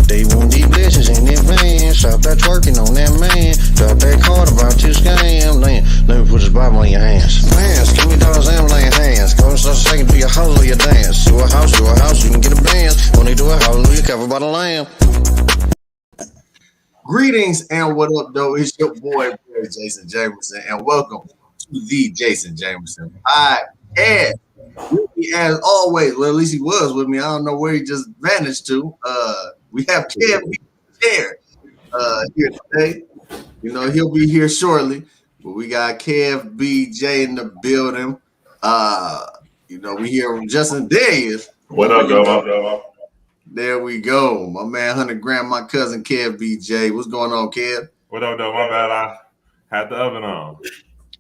They want these blessings in advance. Stop that twerking on that man. Drop that card about to scam. Let me put this Bible in your hands. Dance, give me dollars and laying hands. Go and start singing, do your hallelujah dance. To a house, you can get a band. Only do a hallelujah covered by the lamb. Greetings and what up, though? It's your boy, Jason Jamerson, and welcome to the Jason Jamerson podcast. As always, well, at least he was with me. I don't know where he just vanished to. We have Kev here today. You know, he'll be here shortly, but we got Kev BJ in the building. You know, we hear from Justin. There he is. What up, though? There we go. My man, 100 gram, my cousin Kev BJ. What's going on, Kev? What up, though? My bad. I had the oven on.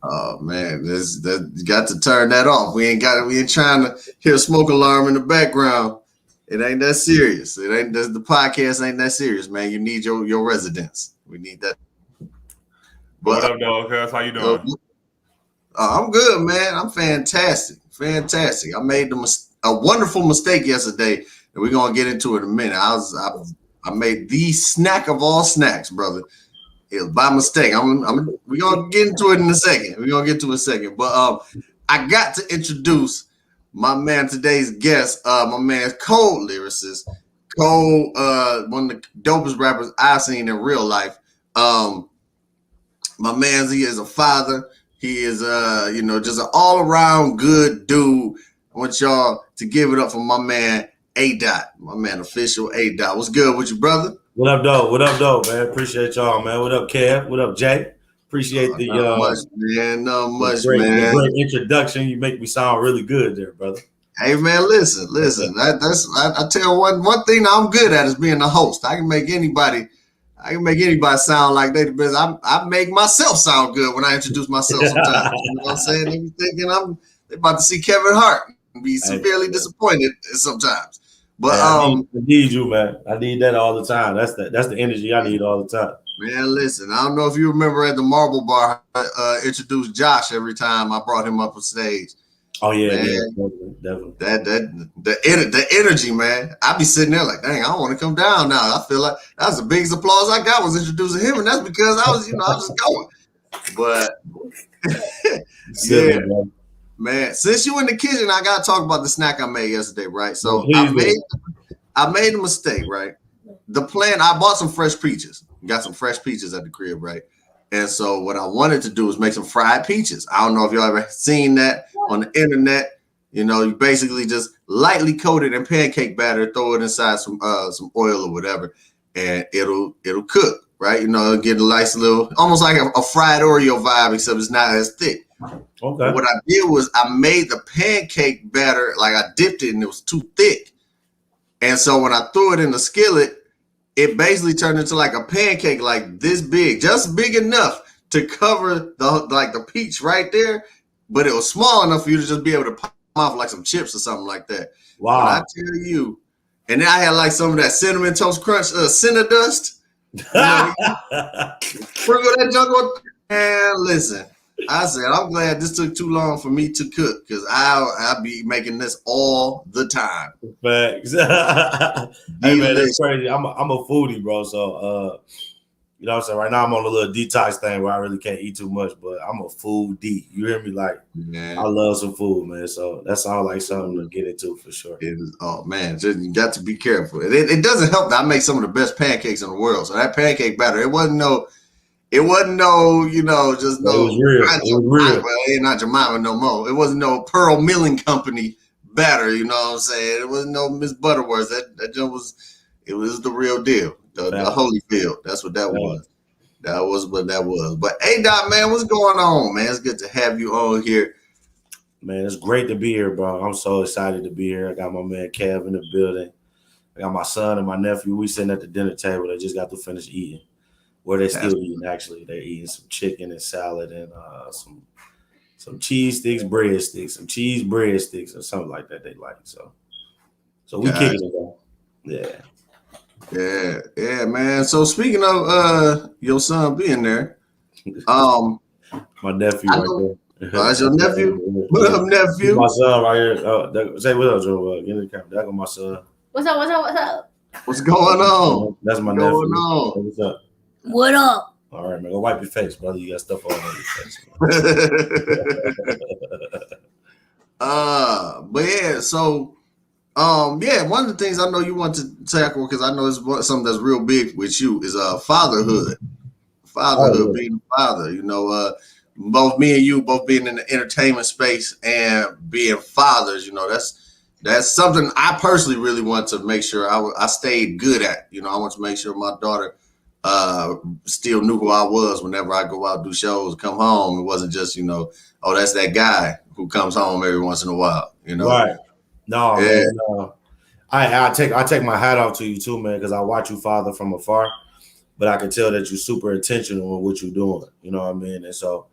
Oh man, you got to turn that off. We ain't trying to hear a smoke alarm in the background. It ain't that serious. The podcast ain't that serious, man. You need your residence. We need that. But, what up, though, cuz? How you doing? I'm good, man. I'm fantastic. I made a wonderful mistake yesterday. And we're gonna get into it in a minute. I made the snack of all snacks, brother. It was by mistake. We're gonna get into it in a second. But I got to introduce my man, today's guest, my man Cole, lyricist. Cole, one of the dopest rappers I've seen in real life. My man, he is a father. He is just an all-around good dude. I want y'all to give it up for my man A-Dot, my man, official A-Dot. What's good with you, brother? What up, though, man? Appreciate y'all, man. What up, Kev? What up, Jay? Appreciate the great introduction. You make me sound really good there, brother. Hey, man, listen. I tell one thing I'm good at is being a host. I can make anybody sound like they the best. I make myself sound good when I introduce myself sometimes. You know what I'm saying? They be thinking they about to see Kevin Hart and be severely disappointed sometimes. But I need you, man. I need that all the time. That's the energy I need all the time. Man, listen, I don't know if you remember at the Marble Bar, I introduced Josh every time I brought him up on stage. Oh yeah, man, definitely. The energy, man. I be sitting there like, dang, I don't want to come down now. I feel like that's the biggest applause I got was introducing him, and that's because I was just going. But yeah. Man, since you in the kitchen, I gotta talk about the snack I made yesterday, right? So I made a mistake, right? The plan, I bought some fresh peaches. Got some fresh peaches at the crib, right? And so what I wanted to do was make some fried peaches. I don't know if y'all ever seen that on the internet. You know, you basically just lightly coat it in pancake batter, throw it inside some oil or whatever, and it'll cook, right? You know, it'll get a nice little, almost like a fried Oreo vibe, except it's not as thick. Okay. What I did was I made the pancake batter, like I dipped it and it was too thick. And so when I threw it in the skillet, it basically turned into like a pancake like this big, just big enough to cover the peach right there. But it was small enough for you to just be able to pop off like some chips or something like that. Wow. And I tell you, and then I had like some of that Cinnamon Toast Crunch cinnamon dust. Sprinkle that junk on, and listen. I said, I'm glad this took too long for me to cook because I'll be making this all the time. Facts. Hey, man, that's crazy. I'm a foodie, bro. So, you know what I'm saying? Right now, I'm on a little detox thing where I really can't eat too much, but I'm a foodie. You hear me? Like, man. I love some food, man. So that's all like something to get into for sure. Oh, man, just, you got to be careful. It doesn't help that I make some of the best pancakes in the world. So that pancake batter, it wasn't no, just no. It was real. It was real. Well, it ain't not Jemima no more. It wasn't no Pearl Milling Company batter. You know what I'm saying? It wasn't no Miss Butterworth. That just was. It was the real deal. The Holyfield. That's what that was. That was what that was. But A-Dot, man, what's going on, man? It's good to have you on here. Man, it's great to be here, bro. I'm so excited to be here. I got my man Kev in the building. I got my son and my nephew. We sitting at the dinner table. They just got to finish eating. Where they still eating, actually. They're eating some chicken and salad and some cheese sticks, breadsticks, some cheese breadsticks or something like that they like. So we kicking it, though. Yeah. Yeah, man. So speaking of your son being there, my nephew right there. That's your nephew? What up, nephew? My son right here. Say what up, Joe. Get in the camera. That go my son. What's up? What's going on? That's my What's nephew. going on? What's up? What up? All right, man. Go wipe your face, brother. You got stuff all over your face. But yeah, so yeah, one of the things I know you want to tackle, because I know it's something that's real big with you, is fatherhood. Fatherhood, being a father. You know, both me and you both being in the entertainment space and being fathers. You know, that's something I personally really want to make sure I stayed good at. You know, I want to make sure my daughter still knew who I was whenever I go out, do shows, come home. It wasn't just, you know, oh, that's that guy who comes home every once in a while, you know. Right. No, Yeah. man. I take my hat off to you too, man, because I watch you father from afar, but I can tell that you're super intentional in what you're doing. You know what I mean? And so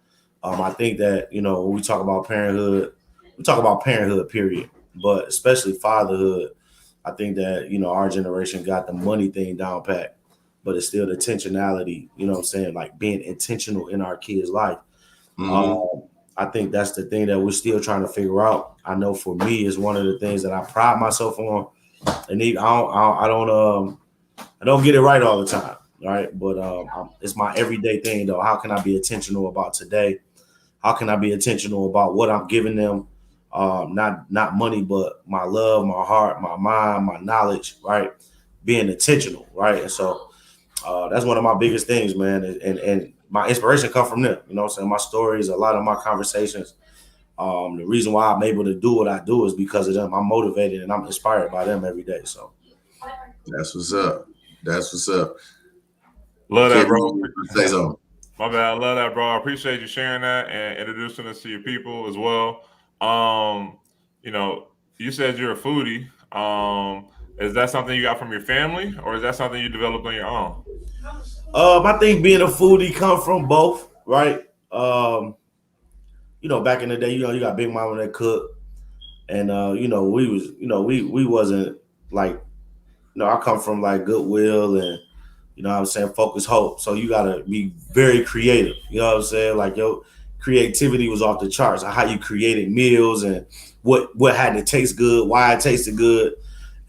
I think that, you know, when we talk about parenthood, we talk about parenthood, period. But especially fatherhood, I think that, you know, our generation got the money thing down pat, but it's still the intentionality, you know what I'm saying? Like being intentional in our kids' life. I think that's the thing that we're still trying to figure out. I know for me, it's one of the things that I pride myself on. And I don't get it right all the time, right? But it's my everyday thing, though. How can I be intentional about today? How can I be intentional about what I'm giving them? Not money, but my love, my heart, my mind, my knowledge, right? Being intentional, right? And so that's one of my biggest things, man. And my inspiration come from them. You know what I'm saying? My stories, a lot of my conversations. The reason why I'm able to do what I do is because of them. I'm motivated and I'm inspired by them every day. So that's what's up. That's what's up. Love that, bro. Say something. My bad. I love that, bro. I appreciate you sharing that and introducing us to your people as well. You know, you said you're a foodie. Is that something you got from your family, or is that something you developed on your own? I think being a foodie come from both, right? You know, back in the day, you know, you got Big Mama that cook, and you know, we wasn't like, you know, I come from like Goodwill and, you know what I'm saying, Focus Hope. So you gotta be very creative. You know what I'm saying? Like your creativity was off the charts on how you created meals and what had to taste good, why it tasted good.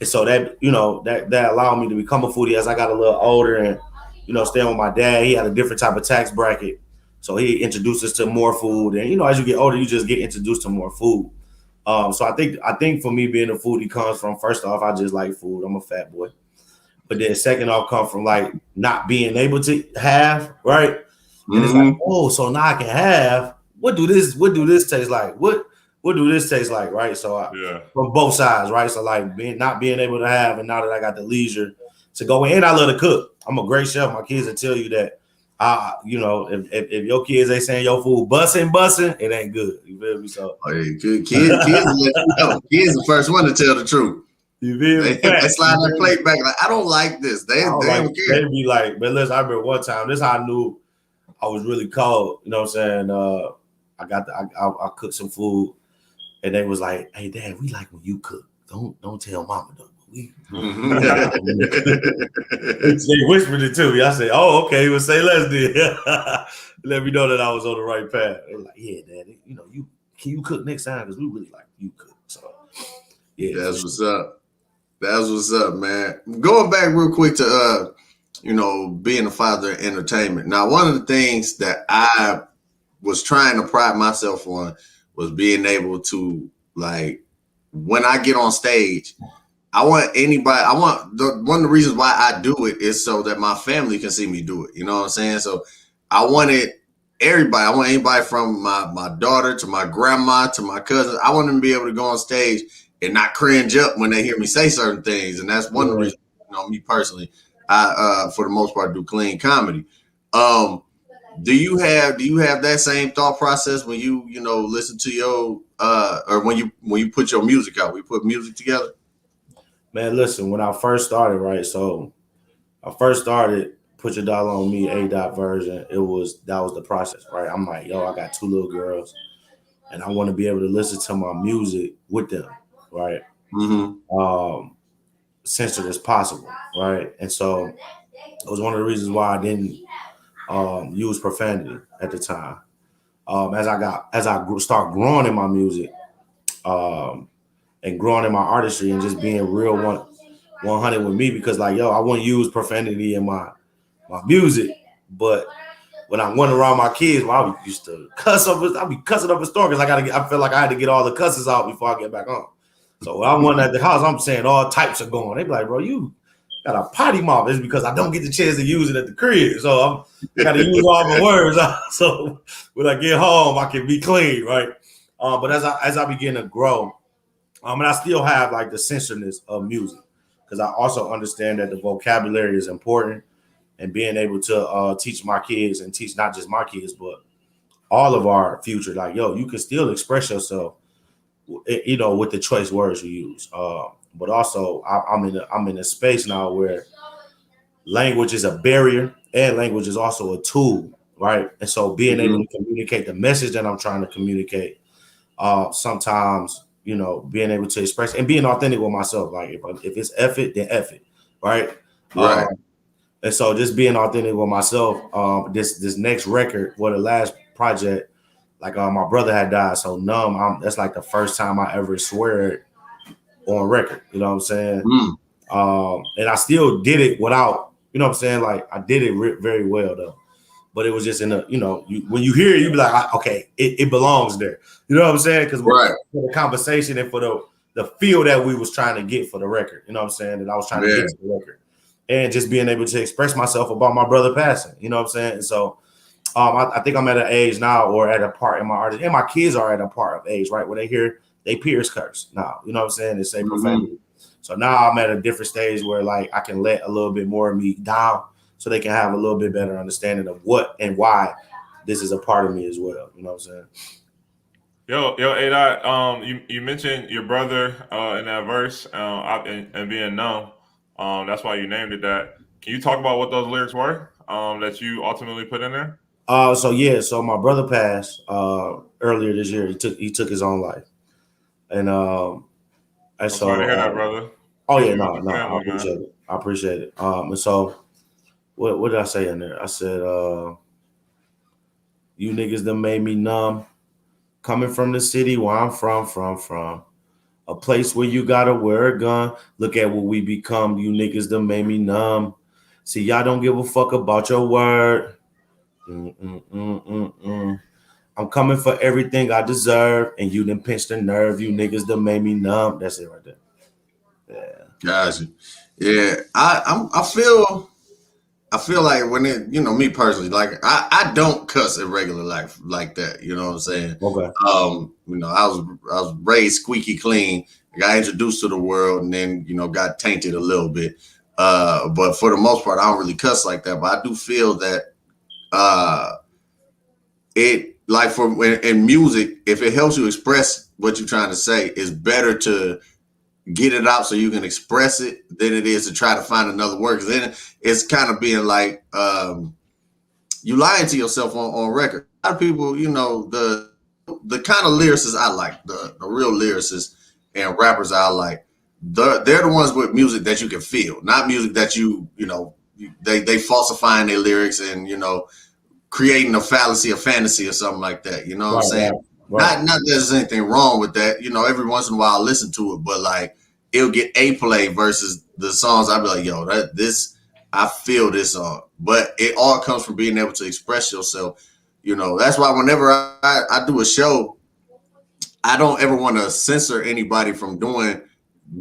And so that, you know, that allowed me to become a foodie as I got a little older and, you know, staying with my dad. He had a different type of tax bracket. So he introduced us to more food. And, you know, as you get older, you just get introduced to more food. So I think for me being a foodie comes from, first off, I just like food. I'm a fat boy. But then second off come from like not being able to have, right? And it's like, oh, so now I can have. What do this taste like? What do this taste like, right? So from both sides, right? So like not being able to have, and now that I got the leisure to go in, and I love to cook. I'm a great chef. My kids will tell you that. You know, if your kids ain't saying your food bussin', it ain't good. You feel me? So kids let you know. Kids the first one to tell the truth. You feel me? They slide their plate back like, I don't like this. They don't care. They be like, but listen, I remember one time, this is how I knew I was really cold. You know what I'm saying? I cooked some food, and they was like, "Hey, Dad, we like when you cook. Don't tell Mama though." They whispered it to me. I said, "Oh, okay." Well, say less then. Let me know that I was on the right path. They were like, "Yeah, Dad. You know, can you cook next time? Because we really like you cook." So, yeah, that's what's up. That's what's up, man. Going back real quick to you know, being a father in entertainment. Now, one of the things that I was trying to pride myself on was being able to, like, when I get on stage, one of the reasons why I do it is so that my family can see me do it. You know what I'm saying? So I wanted everybody. I want anybody from my daughter to my grandma to my cousins. I want them to be able to go on stage and not cringe up when they hear me say certain things. And that's one of the reasons, you know, me personally, I for the most part do clean comedy. Do you have that same thought process when you know, listen to your or when you put your music out, we put music together? Man, listen, when I first started, right? So I first started Put Your Dollar on Me, A. version. That was the process, right? I'm like, yo, I got 2 little girls and I want to be able to listen to my music with them, right? Censored as possible, right? And so it was one of the reasons why I didn't use profanity at the time. As I start growing in my music, and growing in my artistry and just being real 100 with me because like, yo, I wouldn't use profanity in my music, but when I went around my kids, well, I used to cuss up. I'd be cussing up a storm because I feel like I had to get all the cusses out before I get back home. So when I went at the house, I'm saying all types are going. They be like, bro, you got a potty mouth. It's because I don't get the chance to use it at the crib. So I got to use all my words. So when I get home, I can be clean, right? But as I begin to grow, and I still have like the censoredness of music because I also understand that the vocabulary is important and being able to teach my kids and teach not just my kids, but all of our future. Like, yo, you can still express yourself, you know, with the choice words you use. But also I'm in a space now where language is a barrier and language is also a tool, right? And so being able to communicate the message that I'm trying to communicate, sometimes, you know, being able to express and being authentic with myself. Like if it's F it, then F it, right? Right. And so just being authentic with myself, this next record, the last project, like my brother had died, so numb. That's like the first time I ever swear on record. You know what I'm saying? And I still did it without, you know what I'm saying? Like I did it very well though, but it was just in a, you know, when you hear it, you be like, okay, it belongs there. You know what I'm saying? Because for the conversation and for the feel that we was trying to get for the record, you know what I'm saying? That I was trying to get to the record. And just being able to express myself about my brother passing, you know what I'm saying? And so I think I'm at an age now or at a part in my artist, and my kids are at a part of age, right, where they hear they peers curse now, you know what I'm saying? They say profanity. So now I'm at a different stage where like I can let a little bit more of me down so they can have a little bit better understanding of what and why this is a part of me as well. You know what I'm saying? Yo, A-Dot, you mentioned your brother in that verse and being numb. That's why you named it that. Can you talk about what those lyrics were that you ultimately put in there? So my brother passed earlier this year. He took his own life, and I'm sorry to hear that, brother. Oh yeah, no, family, I appreciate it. And so what did I say in there? I said, you niggas done made me numb. Coming from the city where I'm from. A place where you gotta wear a gun. Look at what we become. You niggas done made me numb. See, y'all don't give a fuck about your word. I'm coming for everything I deserve, and you done pinched the nerve. You niggas done made me numb. That's it right there. Yeah. Gotcha. Yeah, I feel like when it, you know, me personally, like I don't cuss in regular life like that. You know what I'm saying? Okay. You know, I was raised squeaky clean. I got introduced to the world, and then, you know, got tainted a little bit. But for the most part, I don't really cuss like that. But I do feel that it, like, in music, if it helps you express what you're trying to say, it's better to get it out so you can express it than it is to try to find another word. Because then it's kind of being like you lying to yourself on record. A lot of people, you know, the kind of lyricists I like, the real lyricists and rappers I like, they're the ones with music that you can feel, not music that you know, they falsifying their lyrics and, you know, creating a fallacy, a fantasy or something like that. You know what I'm saying? Right. Not that there's anything wrong with that. You know, every once in a while I listen to it, but like it'll get a play versus the songs I'll be like, yo, I feel this song. But it all comes from being able to express yourself. You know, that's why whenever I do a show, I don't ever want to censor anybody from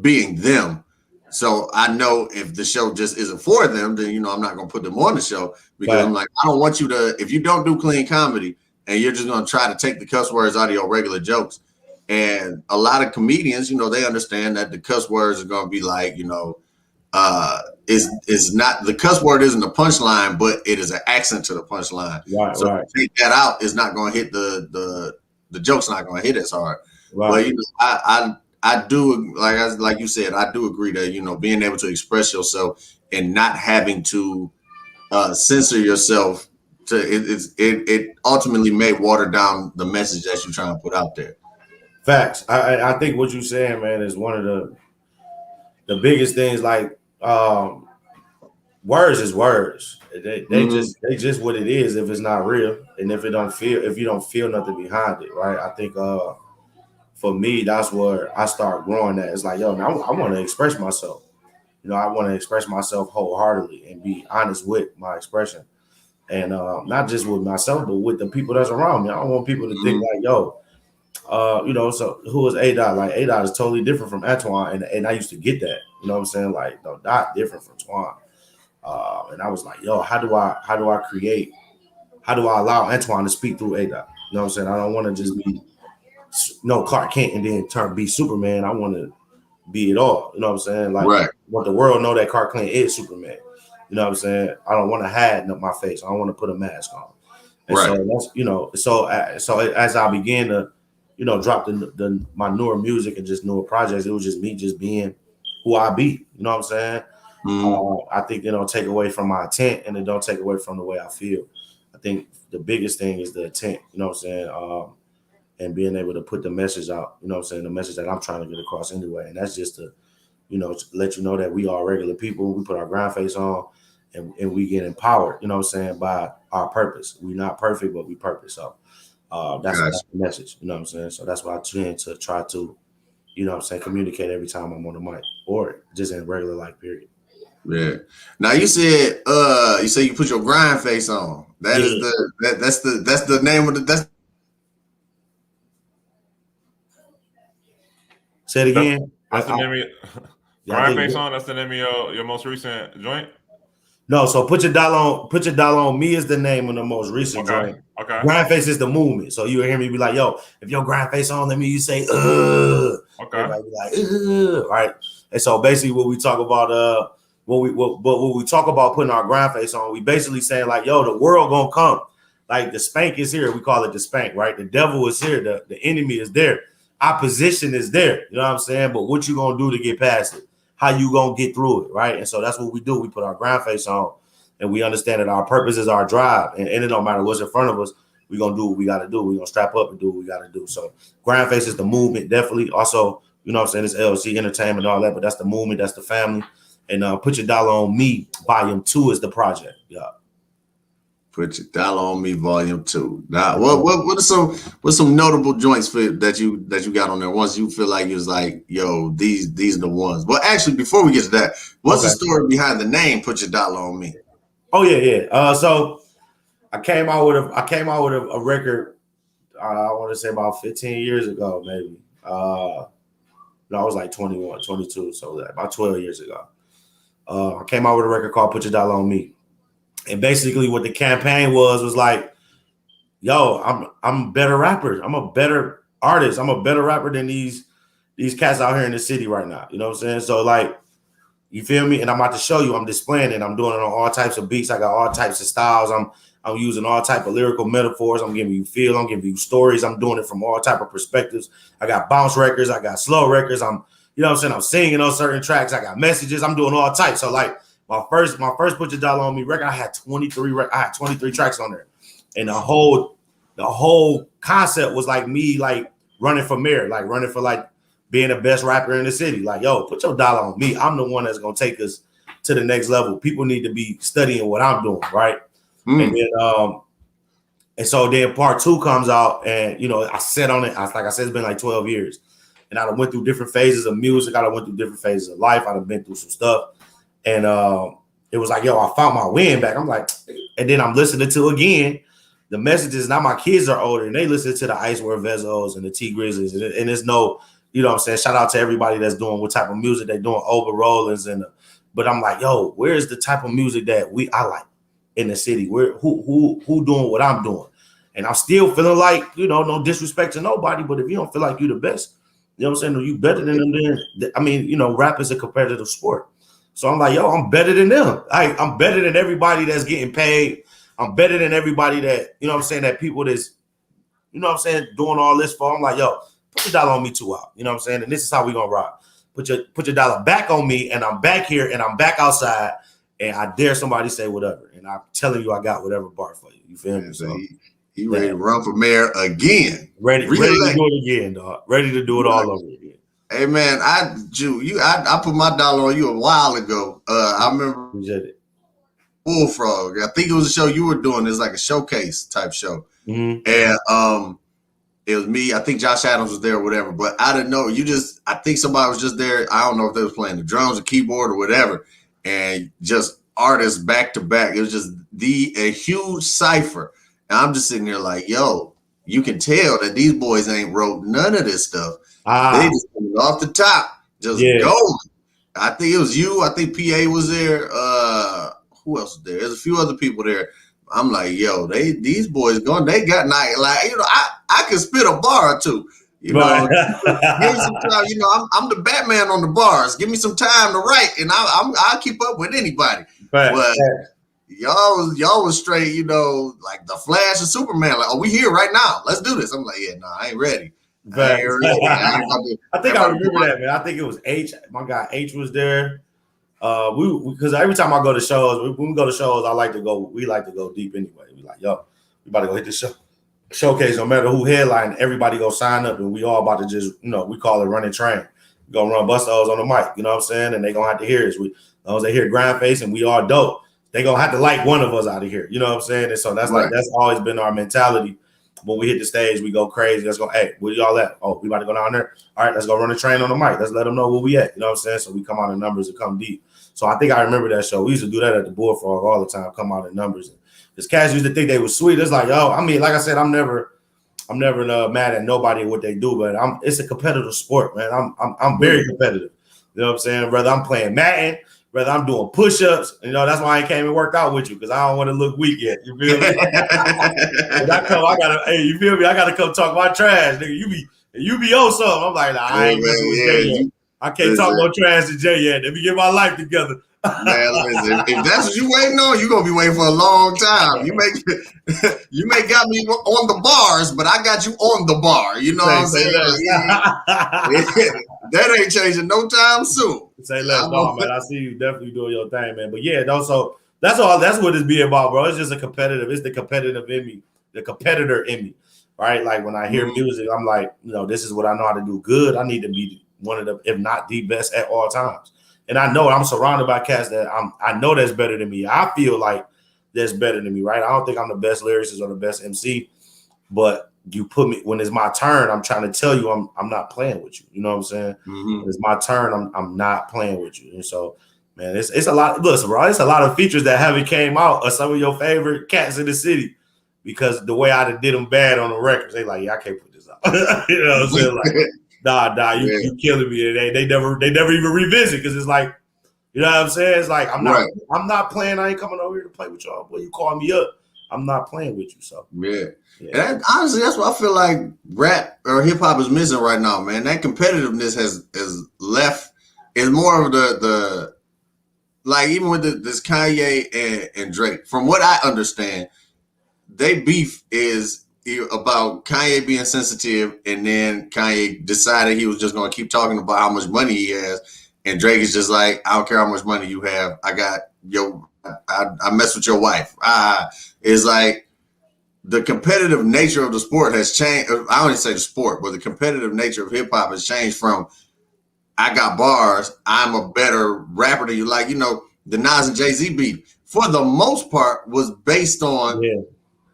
being them. So I know if the show just isn't for them, then, you know, I'm not going to put them on the show because I'm like, I don't want you to, if you don't do clean comedy and you're just going to try to take the cuss words out of your regular jokes. And a lot of comedians, you know, they understand that the cuss words are going to be like, you know, is not, the cuss word isn't the punchline, but it is an accent to the punchline. Right, so to take that out is not going to hit the joke's not going to hit as hard. Right. But, you know, I do, like you said, I do agree that, you know, being able to express yourself and not having to censor yourself it ultimately may water down the message that you're trying to put out there. Facts. I think what you're saying, man, is one of the biggest things. Like words is words. They just what it is if it's not real, and if you don't feel nothing behind it, right? I think for me, that's where I start growing at. It's like, yo, now I want to express myself. I want to express myself wholeheartedly and be honest with my expression. And not just with myself, but with the people that's around me. I don't want people to think like, yo, so who is A Dot? Like A Dot is totally different from Antoine. And I used to get that. You know what I'm saying? Like, no, Dot different from Twan. And I was like, yo, how do I allow Antoine to speak through A Dot? You know what I'm saying? I don't want to just be Clark Kent and then be Superman. I want to be it all. You know what I'm saying? Like, right. Want the world know that Clark Kent is Superman. You know what I'm saying? I don't want to hide my face. I don't want to put a mask on. And right. So that's, so as I began to, drop my newer music and just newer projects, it was just me just being who I be. You know what I'm saying? I think they don't take away from my intent and it don't take away from the way I feel. I think the biggest thing is the intent. You know what I'm saying? And being able to put the message out. You know what I'm saying? The message that I'm trying to get across anyway. And that's just to let you know that we are regular people. We put our grind face on and we get empowered, you know what I'm saying, by our purpose. We're not perfect, but we purpose. So that's the message, you know what I'm saying? So that's why I tend to try to, you know what I'm saying, communicate every time I'm on the mic or just in regular life, period. Yeah. Now you said you put your grind face on. That is that's the name of the Say it again. That's the name of grind face on. That's the name of your most recent joint. No, so put your dollar on me is the name of the most recent joint. Okay. Grind face is the movement. So you hear me be like, yo, if your grind face on, let me you say, Okay. Everybody be like, right. And so basically what we talk about, what we talk about putting our grind face on, we basically saying like, yo, the world gonna come. Like the spank is here. We call it the spank, right? The devil is here. The enemy is there. Opposition is there. You know what I'm saying? But what you gonna do to get past it? How you gonna get through it, right? And so that's what we do. We put our grind face on, and we understand that our purpose is our drive, and it don't matter what's in front of us. We're gonna do what we gotta do. We're gonna strap up and do what we gotta do. So grind face is the movement, definitely. Also, you know what I'm saying? It's LLC Entertainment and all that, but that's the movement, that's the family. And Put Your Dollar on Me, Volume 2 is the project. Yeah. Put Your Dollar on Me, Volume 2. Now, what are some notable joints that you got on there? Once you feel like you was like, yo, these are the ones. Well, actually, before we get to that, what's the story behind the name Put Your Dollar on Me? Oh yeah. So I came out with a record. I want to say about 15 years ago, maybe. I was like 21, 22, so about 12 years ago. I came out with a record called Put Your Dollar on Me. And basically what the campaign was like, yo, I'm a better rapper. I'm a better artist. I'm a better rapper than these cats out here in the city right now. You know what I'm saying? So like, you feel me? And I'm about to show you, I'm displaying it. I'm doing it on all types of beats. I got all types of styles. I'm using all type of lyrical metaphors. I'm giving you feel. I'm giving you stories. I'm doing it from all type of perspectives. I got bounce records. I got slow records. You know what I'm saying? I'm singing on certain tracks. I got messages. I'm doing all types. So like my first Put Your Dollar on Me record, I had 23 tracks on there. And the whole concept was like me like running for mayor, like running for like being the best rapper in the city. Like, yo, put your dollar on me. I'm the one that's gonna take us to the next level. People need to be studying what I'm doing, right? And so then part 2 comes out, and I sat on it. Like I said, it's been like 12 years. And I went through different phases of music. I went through different phases of life. I've been through some stuff. And it was like, yo, I found my win back. I'm like, and then I'm listening to again the messages. Now my kids are older and they listen to the Icewear Vezos and the T Grizzlies. And there's no, you know what I'm saying? Shout out to everybody that's doing what type of music they're doing, Oba Rollins. But I'm like, yo, where's the type of music that I like in the city? Who doing what I'm doing? And I'm still feeling like, no disrespect to nobody, but if you don't feel like you're the best, you know what I'm saying? You better than them, then I mean, rap is a competitive sport. So I'm like, yo, I'm better than them. I'm better than everybody that's getting paid. I'm better than everybody that, you know what I'm saying, that people that's, you know what I'm saying, doing all this for. I'm like, yo, put your dollar on me too out. You know what I'm saying? And this is how we gonna rock. Put your dollar back on me, and I'm back here and I'm back outside, and I dare somebody say whatever. And I'm telling you I got whatever bar for you. You feel me? So he ready to run for mayor again. Ready to do it again, dog. Ready to do it all over again. Hey man, I put my dollar on you a while ago. I remember Bullfrog. I think it was a show you were doing. It's like a showcase type show. Mm-hmm. And It was me. I think Josh Adams was there or whatever. But I didn't know. I think somebody was just there. I don't know if they was playing the drums or keyboard or whatever. And just artists back to back. It was just a huge cipher. And I'm just sitting there like, yo, you can tell that these boys ain't wrote none of this stuff. They just coming off the top, just going. I think it was you. I think PA was there. Who else was there? There's a few other people there. I'm like, yo, these boys going. They got night. Like, you know, I could spit a bar or two. You know, give me some time. You know, I'm the Batman on the bars. Give me some time to write, and I'll keep up with anybody. But y'all was straight. You know, like the Flash and Superman. Like, oh, we here right now. Let's do this. I'm like, yeah, no, I ain't ready. I think I remember that, man. I think it was H. My guy H was there. Because every time I go to shows, when we go to shows, we like to go deep anyway. We like, yo, we about to go hit this showcase. No matter who headline, everybody go sign up, and we all about to just, you know, we call it running train. We gonna run Bustos on the mic, you know what I'm saying? And they gonna have to hear us. As long as they hear Grind Face and we all dope, they gonna have to like one of us out of here. You know what I'm saying? And so that's right. That's always been our mentality. When we hit the stage, we go crazy. Let's go, hey, where y'all at? Oh, we about to go down there. All right, let's go run a train on the mic. Let's let them know where we at. You know what I'm saying? So we come out in numbers and come deep. So I think I remember that show. We used to do that at the Bullfrog all the time, come out in numbers. Because cats used to think they was sweet. It's like, yo, I mean, like I said, I'm never mad at nobody and what they do, but it's a competitive sport, man. I'm very competitive. You know what I'm saying? Whether I'm playing Madden, whether I'm doing push-ups, you know, that's why I came and worked out with you, because I don't want to look weak yet. You feel me? You feel me? I gotta come talk my trash, nigga. You be on something. I'm like, nah, I ain't messing with Jay yet. I can't talk no trash to Jay yet. Let me get my life together. Man, listen, if that's what you waiting on, you're gonna be waiting for a long time. You may got me on the bars, but I got you on the bar. You know what I'm saying? That ain't changing no time soon. Say less, no, man. I see you definitely doing your thing, man. But yeah, so that's all. That's what it's be about, bro. It's just a competitive. It's the competitive in me, the competitor in me, right? Like when I hear music, I'm like, you know, this is what I know how to do good. I need to be one of the, if not the best at all times. And I know I'm surrounded by cats that I know that's better than me. I feel like that's better than me, right? I don't think I'm the best lyricist or the best MC, but you put me when it's my turn. I'm trying to tell you I'm not playing with you. You know what I'm saying? When it's my turn. I'm not playing with you. And so, man, it's a lot. Listen, bro, it's a lot of features that haven't came out of some of your favorite cats in the city because the way I did them bad on the records, they like, yeah, I can't put this out. You know what I'm saying? Like, nah, you killing me. They never even revisit because it's like, you know what I'm saying? It's like I'm not playing. I ain't coming over here to play with y'all. Boy, you call me up. I'm not playing with you. So yeah. And honestly, that's what I feel like rap or hip hop is missing right now, man. That competitiveness has left. Is more of the like even with this Kanye and Drake. From what I understand, they beef is about Kanye being sensitive, and then Kanye decided he was just going to keep talking about how much money he has, and Drake is just like, I don't care how much money you have, I got I mess with your wife. It's like the competitive nature of the sport has changed. I don't even say the sport, but the competitive nature of hip hop has changed from I got bars, I'm a better rapper than you. Like, you know, the Nas and Jay-Z beef, for the most part, was based on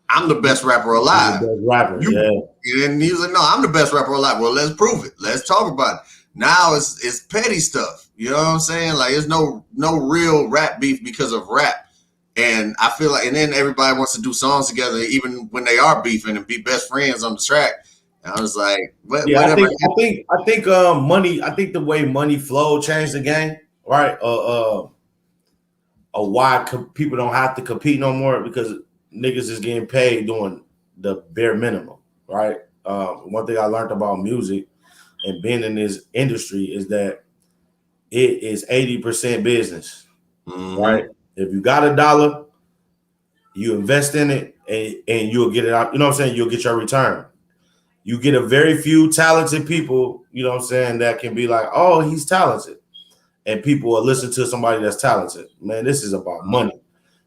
I'm the best rapper alive. And he was like, no, I'm the best rapper alive. Well, let's prove it. Let's talk about it. Now it's petty stuff. You know what I'm saying? Like, there's no real rap beef because of rap. And I feel like, and then everybody wants to do songs together, even when they are beefing and be best friends on the track. And I was like, whatever. I think money. I think the way money flow changed the game, right? Why people don't have to compete no more because niggas is getting paid doing the bare minimum, right? One thing I learned about music and being in this industry is that it is 80% business, right? If you got $1, you invest in it and you'll get it out. You know what I'm saying? You'll get your return. You get a very few talented people, you know what I'm saying, that can be like, oh, he's talented. And people will listen to somebody that's talented. Man, this is about money.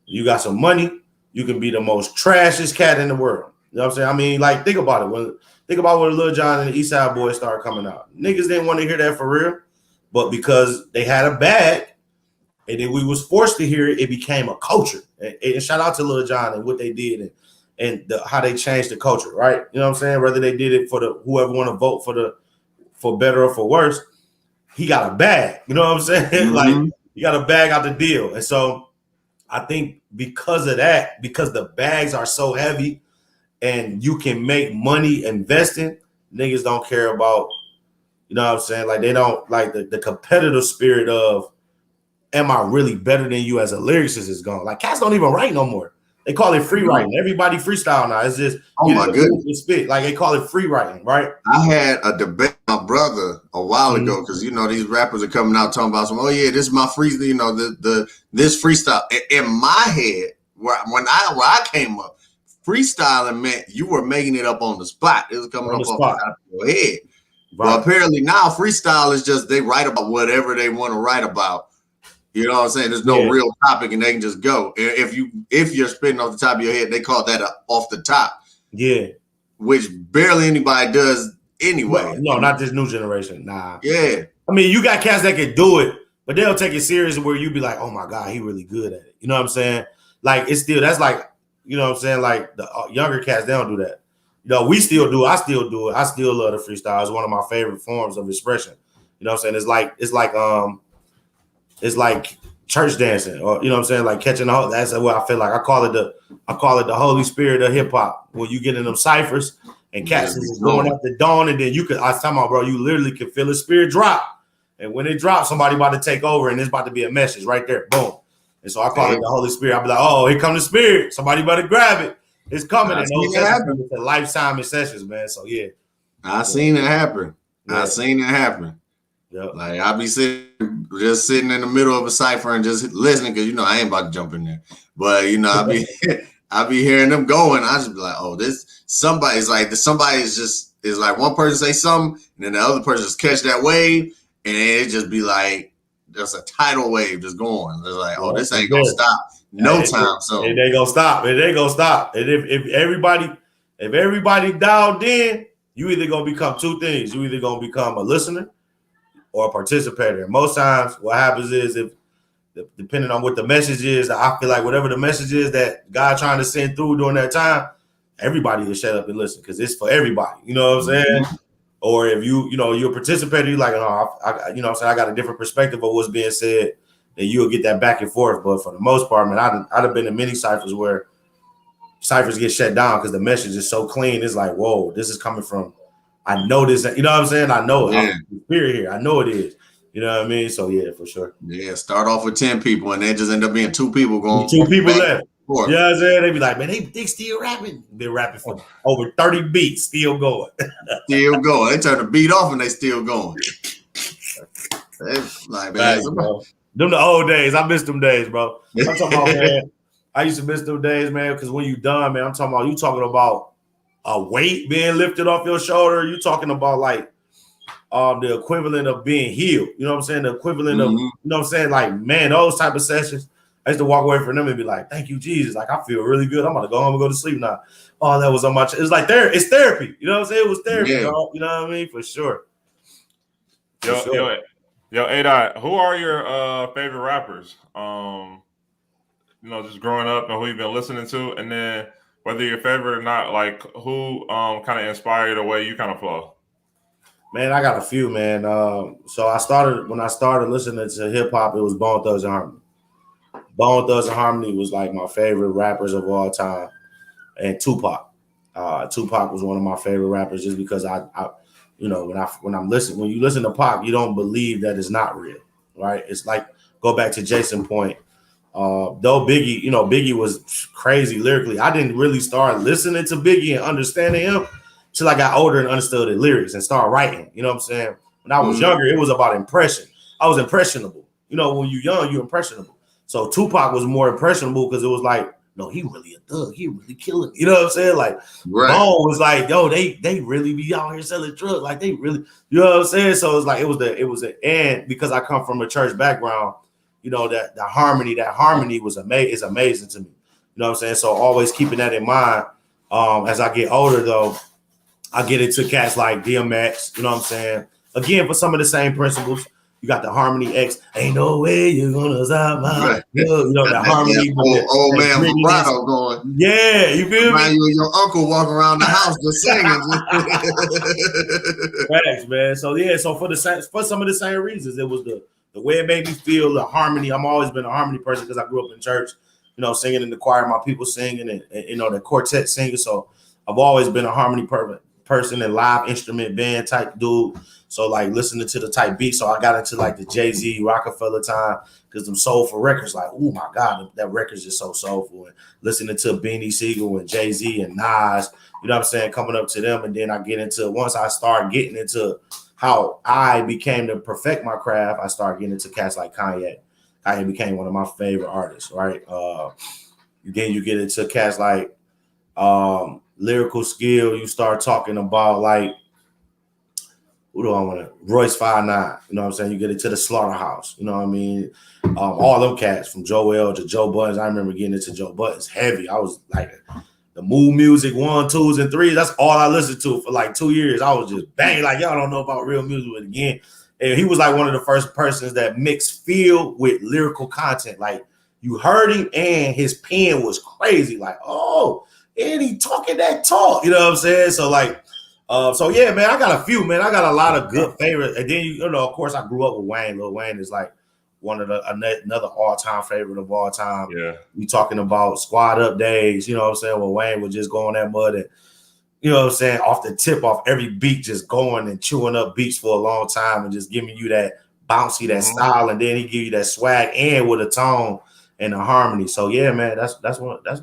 You got some money, you can be the most trashiest cat in the world. You know what I'm saying? I mean, like, think about it. Think about when Lil Jon and the East Side Boys started coming out. Niggas didn't want to hear that for real, but because they had a bag, and then we was forced to hear it, it became a culture. And shout out to Lil Jon and what they did. and how they changed the culture, right? You know what I'm saying? Whether they did it for whoever want to vote for better or for worse, he got a bag. You know what I'm saying? Mm-hmm. Like he got a bag out the deal. And so I think because of that, because the bags are so heavy and you can make money investing, niggas don't care about, you know what I'm saying? Like they don't like the competitive spirit of, am I really better than you as a lyricist is gone. Like cats don't even write no more. They call it free writing. Everybody freestyle now. It's just my goodness, spit. Like they call it free writing, right? I had a debate with my brother a while ago because these rappers are coming out talking about some. Oh yeah, this is my freestyle. This freestyle in my head when I came up, freestyling meant you were making it up on the spot. It was coming up off the top of your head. Right. Well, apparently now freestyle is just they write about whatever they want to write about. You know what I'm saying? There's no real topic, and they can just go. If you're spitting off the top of your head, they call that off the top. Yeah, which barely anybody does anyway. No, not this new generation. Nah. Yeah. I mean, you got cats that can do it, but they'll take it serious where you be like, oh my God, he really good at it. You know what I'm saying? Like it's still that's like, you know what I'm saying? Like the younger cats, they don't do that. You know, we still do. I still do it. I still love the freestyle. It's one of my favorite forms of expression. You know what I'm saying? It's like church dancing, or you know what I'm saying, like catching the. That's what I feel like. I call it the Holy Spirit of hip hop. When you get in them ciphers and cats is going up the dawn, and then you could. I was talking about, bro. You literally can feel the spirit drop, and when it drops, somebody about to take over, and it's about to be a message right there. Boom. And so I call it the Holy Spirit. I'll be like, oh, here come the Spirit. Somebody better grab it. It's coming. And those sessions, it's a lifetime in sessions, man. So yeah, I seen it happen. Yeah. I seen it happen. Yep. Like I'll be sitting in the middle of a cipher and just listening because I ain't about to jump in there. But I'll be hearing them going. I just be like, oh, somebody's like one person say something and then the other person just catch that wave and it just be like there's a tidal wave just going. It's like, oh, this ain't gonna stop time. So it ain't gonna stop. It ain't gonna stop. And if everybody dialed in, you either gonna become two things. You either gonna become a listener or a participator. And most times what happens is if depending on what the message is, I feel like whatever the message is that God trying to send through during that time, everybody will shut up and listen because it's for everybody. You know what I'm saying? Or if you're a participator, you're like, oh, you know what I'm saying, I got a different perspective of what's being said, then you'll get that back and forth. But for the most part, man, I'd have been in many ciphers where ciphers get shut down because the message is so clean. It's like, whoa, this is coming from, I know this, you know what I'm saying? I know it. I'm the spirit here. I know it is. You know what I mean? So yeah, for sure. Yeah, start off with 10 people and then just end up being 2 people going. 2 people left. You know what I'm saying? They be like, man, they still rapping. They're rapping for over 30 beats, still going. Still going. They turn the beat off and they still going. Like, man, them the old days. I miss them days, bro. I'm talking about, man. I used to miss them days, man, because when you done, man, you talking about a weight being lifted off your shoulder. You talking about like the equivalent of being healed. You know what I'm saying? The equivalent of, you know what I'm saying? Like, man, those type of sessions, I used to walk away from them and be like, thank you, Jesus. Like, I feel really good. I'm about to go home and go to sleep now. Oh, that was on my it's like it's therapy. You know what I'm saying? It was therapy, dog. You know what I mean? For sure. Yo, A-Dot, who are your favorite rappers? Just growing up and who you've been listening to, and then whether you're favorite or not, like who kind of inspired the way you kind of flow? Man, I got a few, man. So when I started listening to hip hop, it was Bone Thugs and Harmony. Bone Thugs and Harmony was like my favorite rappers of all time, and Tupac. Tupac was one of my favorite rappers just because when you listen to Pac, you don't believe that it's not real, right? It's like go back to Jason's point. Though Biggie was crazy lyrically, I didn't really start listening to Biggie and understanding him till I got older and understood the lyrics and started writing. You know what I'm saying? When I was younger, it was about impression. I was impressionable. You know, when you're young, you're impressionable. So Tupac was more impressionable because it was like, no, he really a thug. He really killing it. You know what I'm saying? Like, Bone was like, yo, they really be out here selling drugs. Like, they really, you know what I'm saying? So it's like, and because I come from a church background, you know, that harmony is amazing to me. You know what I'm saying? So always keeping that in mind. As I get older, though, I get into cats like DMX, you know what I'm saying? Again, for some of the same principles, You got the harmony X. Ain't no way you're gonna stop my you know that harmony. Old man vibrato going. Yeah, you feel me? You and your uncle walk around the house just singing. Facts, man. So yeah, so for some of the same reasons, it was the way it made me feel, the harmony. I'm always been a harmony person because I grew up in church, you know, singing in the choir, my people singing, and you know, the quartet singing. So I've always been a harmony person and live instrument band type dude. So like listening to the type beat. So I got into like the Jay-Z Rockefeller time because them soulful records, like, oh my God, that record's just so soulful. And listening to Beanie Siegel and Jay-Z and Nas, you know what I'm saying, coming up to them. And then I get into, once I start getting into how I became to perfect my craft, I started getting into cats like Kanye. Kanye became one of my favorite artists, right? Then you get into cats like lyrical skill. You start talking about like, who do I want to? Royce 5'9", you know what I'm saying? You get into the Slaughterhouse, you know what I mean? All them cats from Joel to Joe Buttons. I remember getting into Joe Buttons heavy. I was like the Mood Music 1, 2s, and 3s. That's all I listened to for like 2 years. I was just banging like, y'all don't know about real music. But again, and he was like one of the first persons that mixed feel with lyrical content. Like you heard him and his pen was crazy. Like, oh, and he talking that talk, you know what I'm saying? So like, so yeah, man, I got a few, man. I got a lot of good favorites. And then, you know, of course, I grew up with Wayne. Lil Wayne is like one of another all-time favorite of all time. Yeah. We talking about Squad Up days, you know what I'm saying? When Wayne would just go on that mud and, you know what I'm saying, off the tip, off every beat, just going and chewing up beats for a long time and just giving you that bouncy, that style, and then he give you that swag and with a tone and a harmony. So yeah, man, that's what I've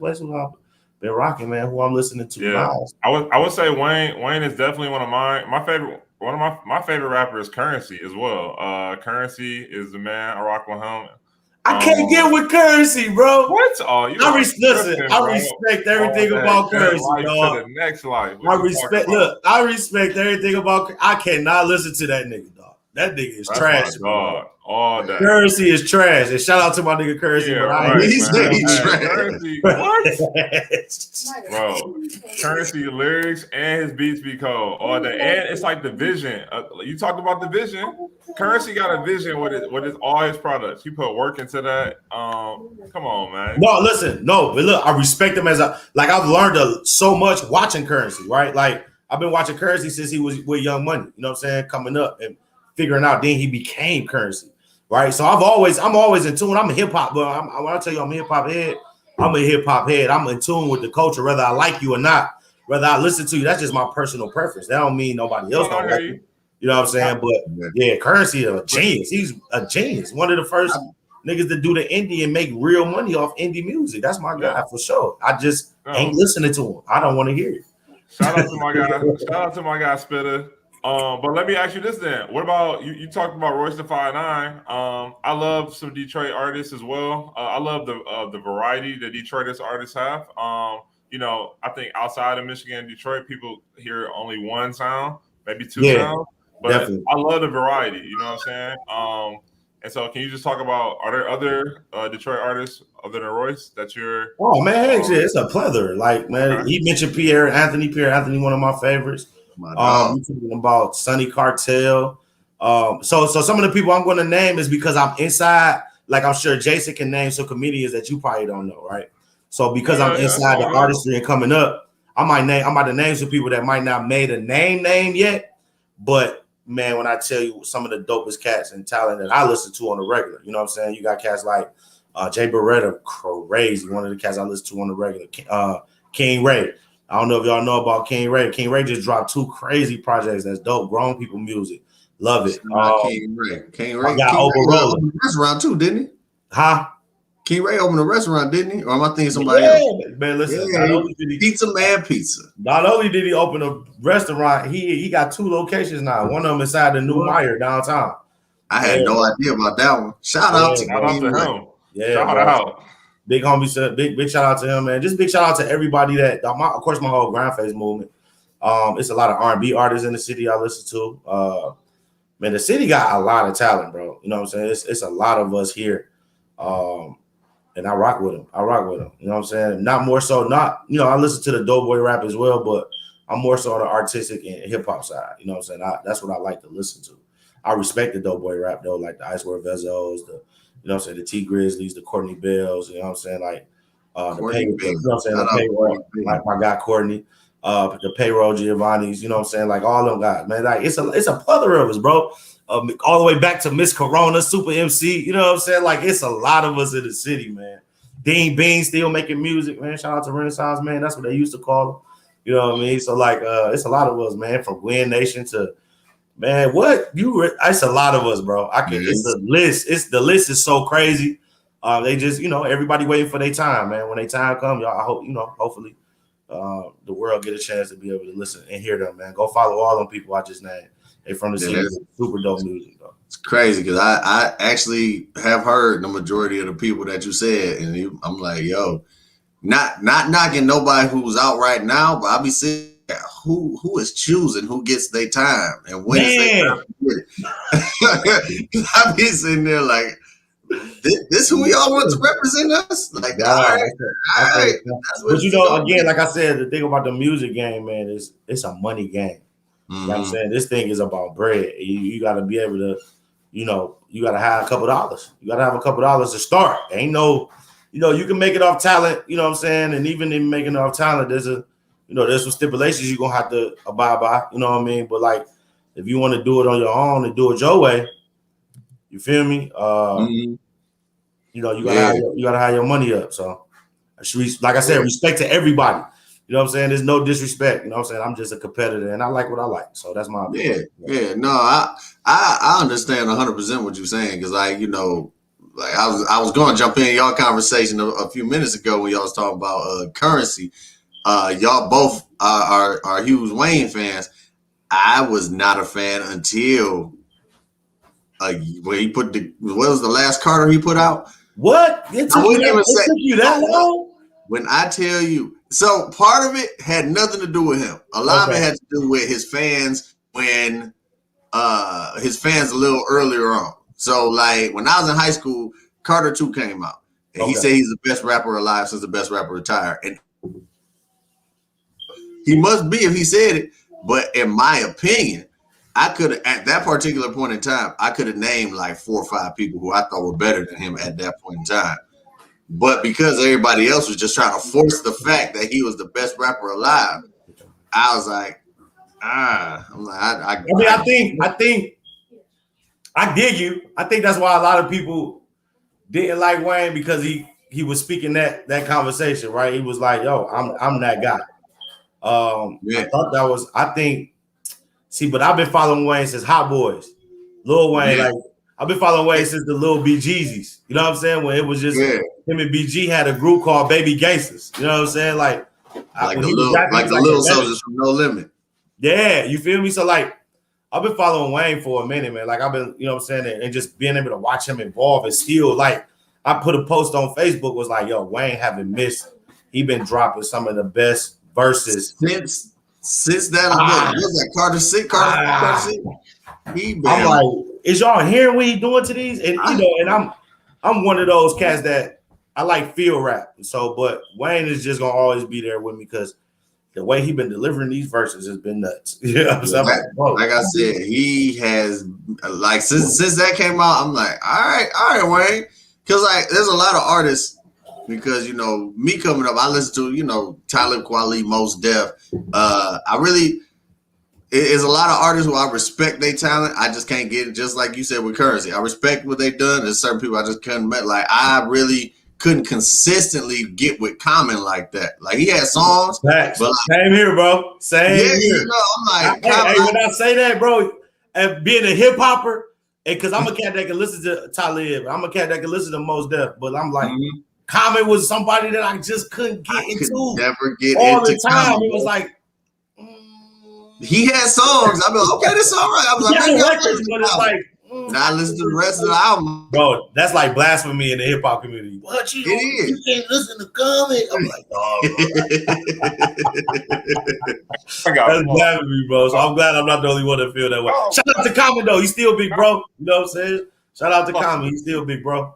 been rocking, man. Who I'm listening to now. I would say Wayne is definitely one of my favorite. One of my favorite rappers, Currency, as well. Currency is the man. I rock with him. I can't get with Currency, bro. What? Oh, I respect everything about Currency, dog. To the next life. I respect everything about. I cannot listen to that nigga, dog. That nigga is trash, dog. All that. Currency is trash. And shout out to my nigga Currency. Yeah, he's trash. Currency, what? Bro, Currency lyrics and his beats be cold all day. And it's like the vision. You talked about the vision. Currency got a vision with all his products. He put work into that. Come on, man. But look, I respect him I've learned so much watching Currency, right? Like I've been watching Currency since he was with Young Money, you know what I'm saying? Coming up and figuring out, then he became Currency, right? So I'm always in tune. I'm a hip hop, but when I tell you I'm a hip hop head, I'm a hip hop head. I'm in tune with the culture, whether I like you or not, whether I listen to you. That's just my personal preference. That don't mean nobody else don't like you. You know what I'm saying? But yeah, Currency is a genius. He's a genius. One of the first niggas to do the indie and make real money off indie music. That's my guy for sure. I just ain't listening to him. I don't want to hear it. Shout out to my guy. Shout out to my guy Spitter. But let me ask you this then. What about you talked about Royce the 5'9". I love some Detroit artists as well. I love the variety that Detroitist artists have. You know, I think outside of Michigan and Detroit, people hear only one sound, maybe two sounds. But definitely. I love the variety, you know what I'm saying? And so can you just talk about, are there other Detroit artists other than Royce that you're... Oh, man, it's a plethora. Like, man, he mentioned Pierre Anthony, one of my favorites. You talking about Sonny Cartel. So some of the people I'm going to name is because I'm inside, like I'm sure Jason can name some comedians that you probably don't know, right? So because I'm inside the artistry and coming up, I'm about to name some people that might not made a name yet, but man, when I tell you some of the dopest cats and talent that I listen to on the regular, you know what I'm saying? You got cats like Jay Beretta, crazy, one of the cats I listen to on the regular. King Ray. I don't know if y'all know about King Ray. King Ray just dropped 2 crazy projects that's dope, grown people music. Love it. King Ray got opened a restaurant too, didn't he? Huh? King Ray opened a restaurant, didn't he? Or am I thinking somebody else? Man, listen. Pizza Man Pizza. Not only did he open a restaurant, he got 2 locations now. One of them inside the New Meyer downtown. I had no idea about that one. Shout out to him. Yeah, shout out. Big homie said, big shout out to him, man. Just big shout out to everybody that, of course, my whole Grindface movement. It's a lot of R&B artists in the city I listen to. Man, the city got a lot of talent, bro. You know what I'm saying? It's a lot of us here. And I rock with them. You know what I'm saying? I listen to the Doughboy rap as well, but I'm more so on the artistic and hip hop side. You know what I'm saying? That's what I like to listen to. I respect the Doughboy rap though, like the Ice World Vezos, the the T Grizzlies, the Courtney Bells, you know what I'm saying? Like the payroll, like my guy Courtney, the payroll Giovanni's, you know what I'm saying? Like all them guys, man. Like it's a plethora of us, bro. All the way back to Miss Corona, Super MC, you know what I'm saying? Like it's a lot of us in the city, man. Dean Bean still making music, man. Shout out to Renaissance, man. That's what they used to call him. You know what I mean? So like it's a lot of us, man, from Gwen Nation to man, it's a lot of us, bro. It's the list. The list is so crazy. They just, everybody waiting for their time, man. When their time comes, y'all, I hope, hopefully the world get a chance to be able to listen and hear them, man. Go follow all them people I just named. They from the city, super dope music, though. It's crazy because I actually have heard the majority of the people that you said, and I'm like, yo, not knocking nobody who's out right now, but I'll be saying who is choosing who gets their time and when is their time to get it. I'll be sitting there like, this who we all want to represent us? Like, all right. But again, like I said, the thing about the music game, man, is it's a money game. You know what I'm saying? This thing is about bread. You got to be able to, you got to have a couple dollars. You got to have a couple dollars to start. Ain't no, you can make it off talent, you know what I'm saying? And even in making it off talent, there's some stipulations you're going to have to abide by, you know what I mean? But like, if you want to do it on your own and do it your way, you feel me? You gotta have your money up. So, like I said, respect to everybody. You know what I'm saying? There's no disrespect. You know what I'm saying? I'm just a competitor, and I like what I like. So that's my opinion. Yeah. No, I understand 100% what you're saying because, like, like I was going to jump in y'all conversation a few minutes ago when y'all was talking about Currency. Y'all both are huge Wayne fans. I was not a fan until when he what was the last Carter he put out? What? It took you that long? When I tell you, so part of it had nothing to do with him. A lot of it had to do with his fans when his fans a little earlier on. So like when I was in high school, Carter 2 came out. And he said he's the best rapper alive since the best rapper retired. And he must be if he said it. But in my opinion, I could have, at that particular point in time, I could have named like 4 or 5 people who I thought were better than him at that point in time. But because everybody else was just trying to force the fact that he was the best rapper alive, I was like, I think I dig you. I think that's why a lot of people didn't like Wayne because he was speaking that conversation, right? He was like, yo, I'm that guy. I thought that was, but I've been following Wayne since Hot Boys. Lil Wayne, like I've been following Wayne since the Lil BGs. You know what I'm saying? When it was just him and BG had a group called Baby Gangsters. You know what I'm saying? Like the little soldiers from No Limit. Yeah, you feel me? So like I've been following Wayne for a minute, man. Like I've been, you know what I'm saying, and just being able to watch him evolve and still like I put a post on Facebook was like, yo, Wayne haven't missed. He been dropping some of the best verses since that was that Carter 6. I'm like, is y'all hearing what he doing to these? And and I'm one of those cats that I like field rap. So, but Wayne is just gonna always be there with me because the way he been delivering these verses has been nuts. You know what I'm saying? Like I said, he has like since that came out, I'm like, all right, Wayne. Because like there's a lot of artists. Because me coming up, I listen to Talib Kweli, Mos Def. It's a lot of artists who I respect their talent. I just can't get it. Just like you said with Currency, I respect what they've done. There's certain people I just couldn't met. Like I really couldn't consistently get with Common like that. Like he had songs, but like, same here, bro. Same here. I'm like, when I say that, bro, and being a hip hopper, and because I'm a cat that can listen to Talib, I'm a cat that can listen to Mos Def, but I'm like. Common was somebody that I just couldn't get into. Never get all into the time. Common. It was like he had songs. I mean, okay, this all right. I was like, but it's like now I listen to the rest of the album. Bro, that's like blasphemy in the hip hop community. What you can't listen to Common? I'm like, that's blasphemy, bro. So I'm glad I'm not the only one that feel that way. Shout out to Common though. He's still big, bro. You know what I'm saying? Shout out to Common. He's still big, bro.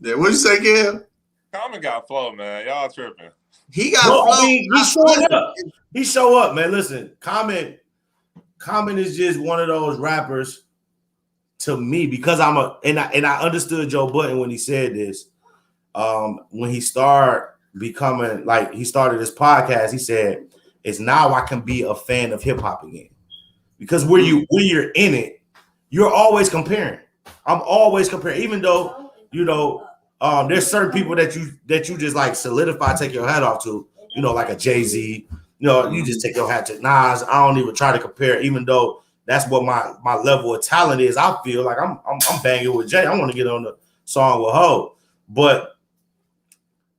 Yeah, what'd you say, Kim? Common got flow, man. Y'all tripping. He got flow. I mean, he showed up. He show up, man. Listen, Common is just one of those rappers to me, because and I understood Joe Budden when he said this. When he started becoming like he started this podcast, he said, "It's now I can be a fan of hip hop again." Because when you're in it, you're always comparing. I'm always comparing, even though there's certain people that you just like solidify, take your hat off to, like a Jay-Z. You just take your hat to Nas. I don't even try to compare, even though that's what my level of talent is. I feel like I'm banging with Jay. I want to get on the song with Ho, but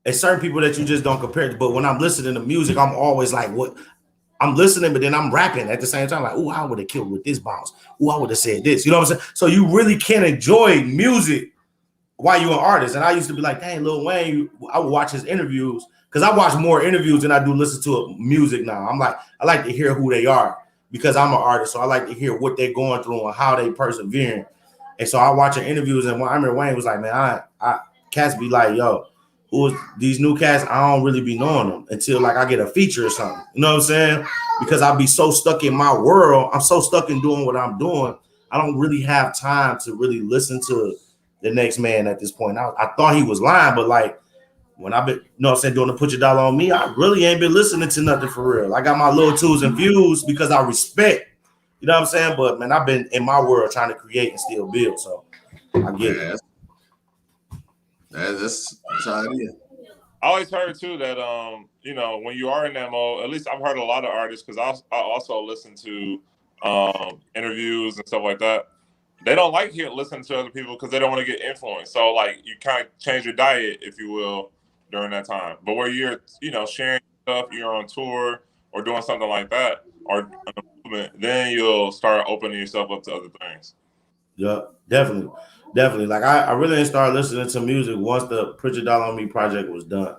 it's certain people that you just don't compare to. But when I'm listening to music, I'm always like, what? I'm listening, but then I'm rapping at the same time. Like, oh, I would have killed with this bounce. Oh, I would have said this. You know what I'm saying? So you really can enjoy music while you're an artist. And I used to be like, dang, Lil Wayne, I would watch his interviews because I watch more interviews than I do listen to music now. I like to hear who they are because I'm an artist. So I like to hear what they're going through and how they persevering. And so I watch their interviews, and I remember Wayne was like, man, I cats be like, yo, who's these new cats? I don't really be knowing them until like I get a feature or something. You know what I'm saying? Because I'll be so stuck in my world. I'm so stuck in doing what I'm doing. I don't really have time to really listen to the next man at this point. I thought he was lying, but like when I've been, doing the Put Your Dollar on Me, I really ain't been listening to nothing for real. I got my little twos and views because I respect, you know what I'm saying? But man, I've been in my world trying to create and still build. So I get it. That's how it is. I always heard too that when you are in that mode, at least I've heard a lot of artists, because I also listen to interviews and stuff like that. They don't like listening to other people because they don't want to get influenced. So like you kind of change your diet, if you will, during that time. But where you're sharing stuff, you're on tour or doing something like that, or then you'll start opening yourself up to other things. Yeah, definitely. Like I really didn't start listening to music once the Put Your Dollar on Me project was done.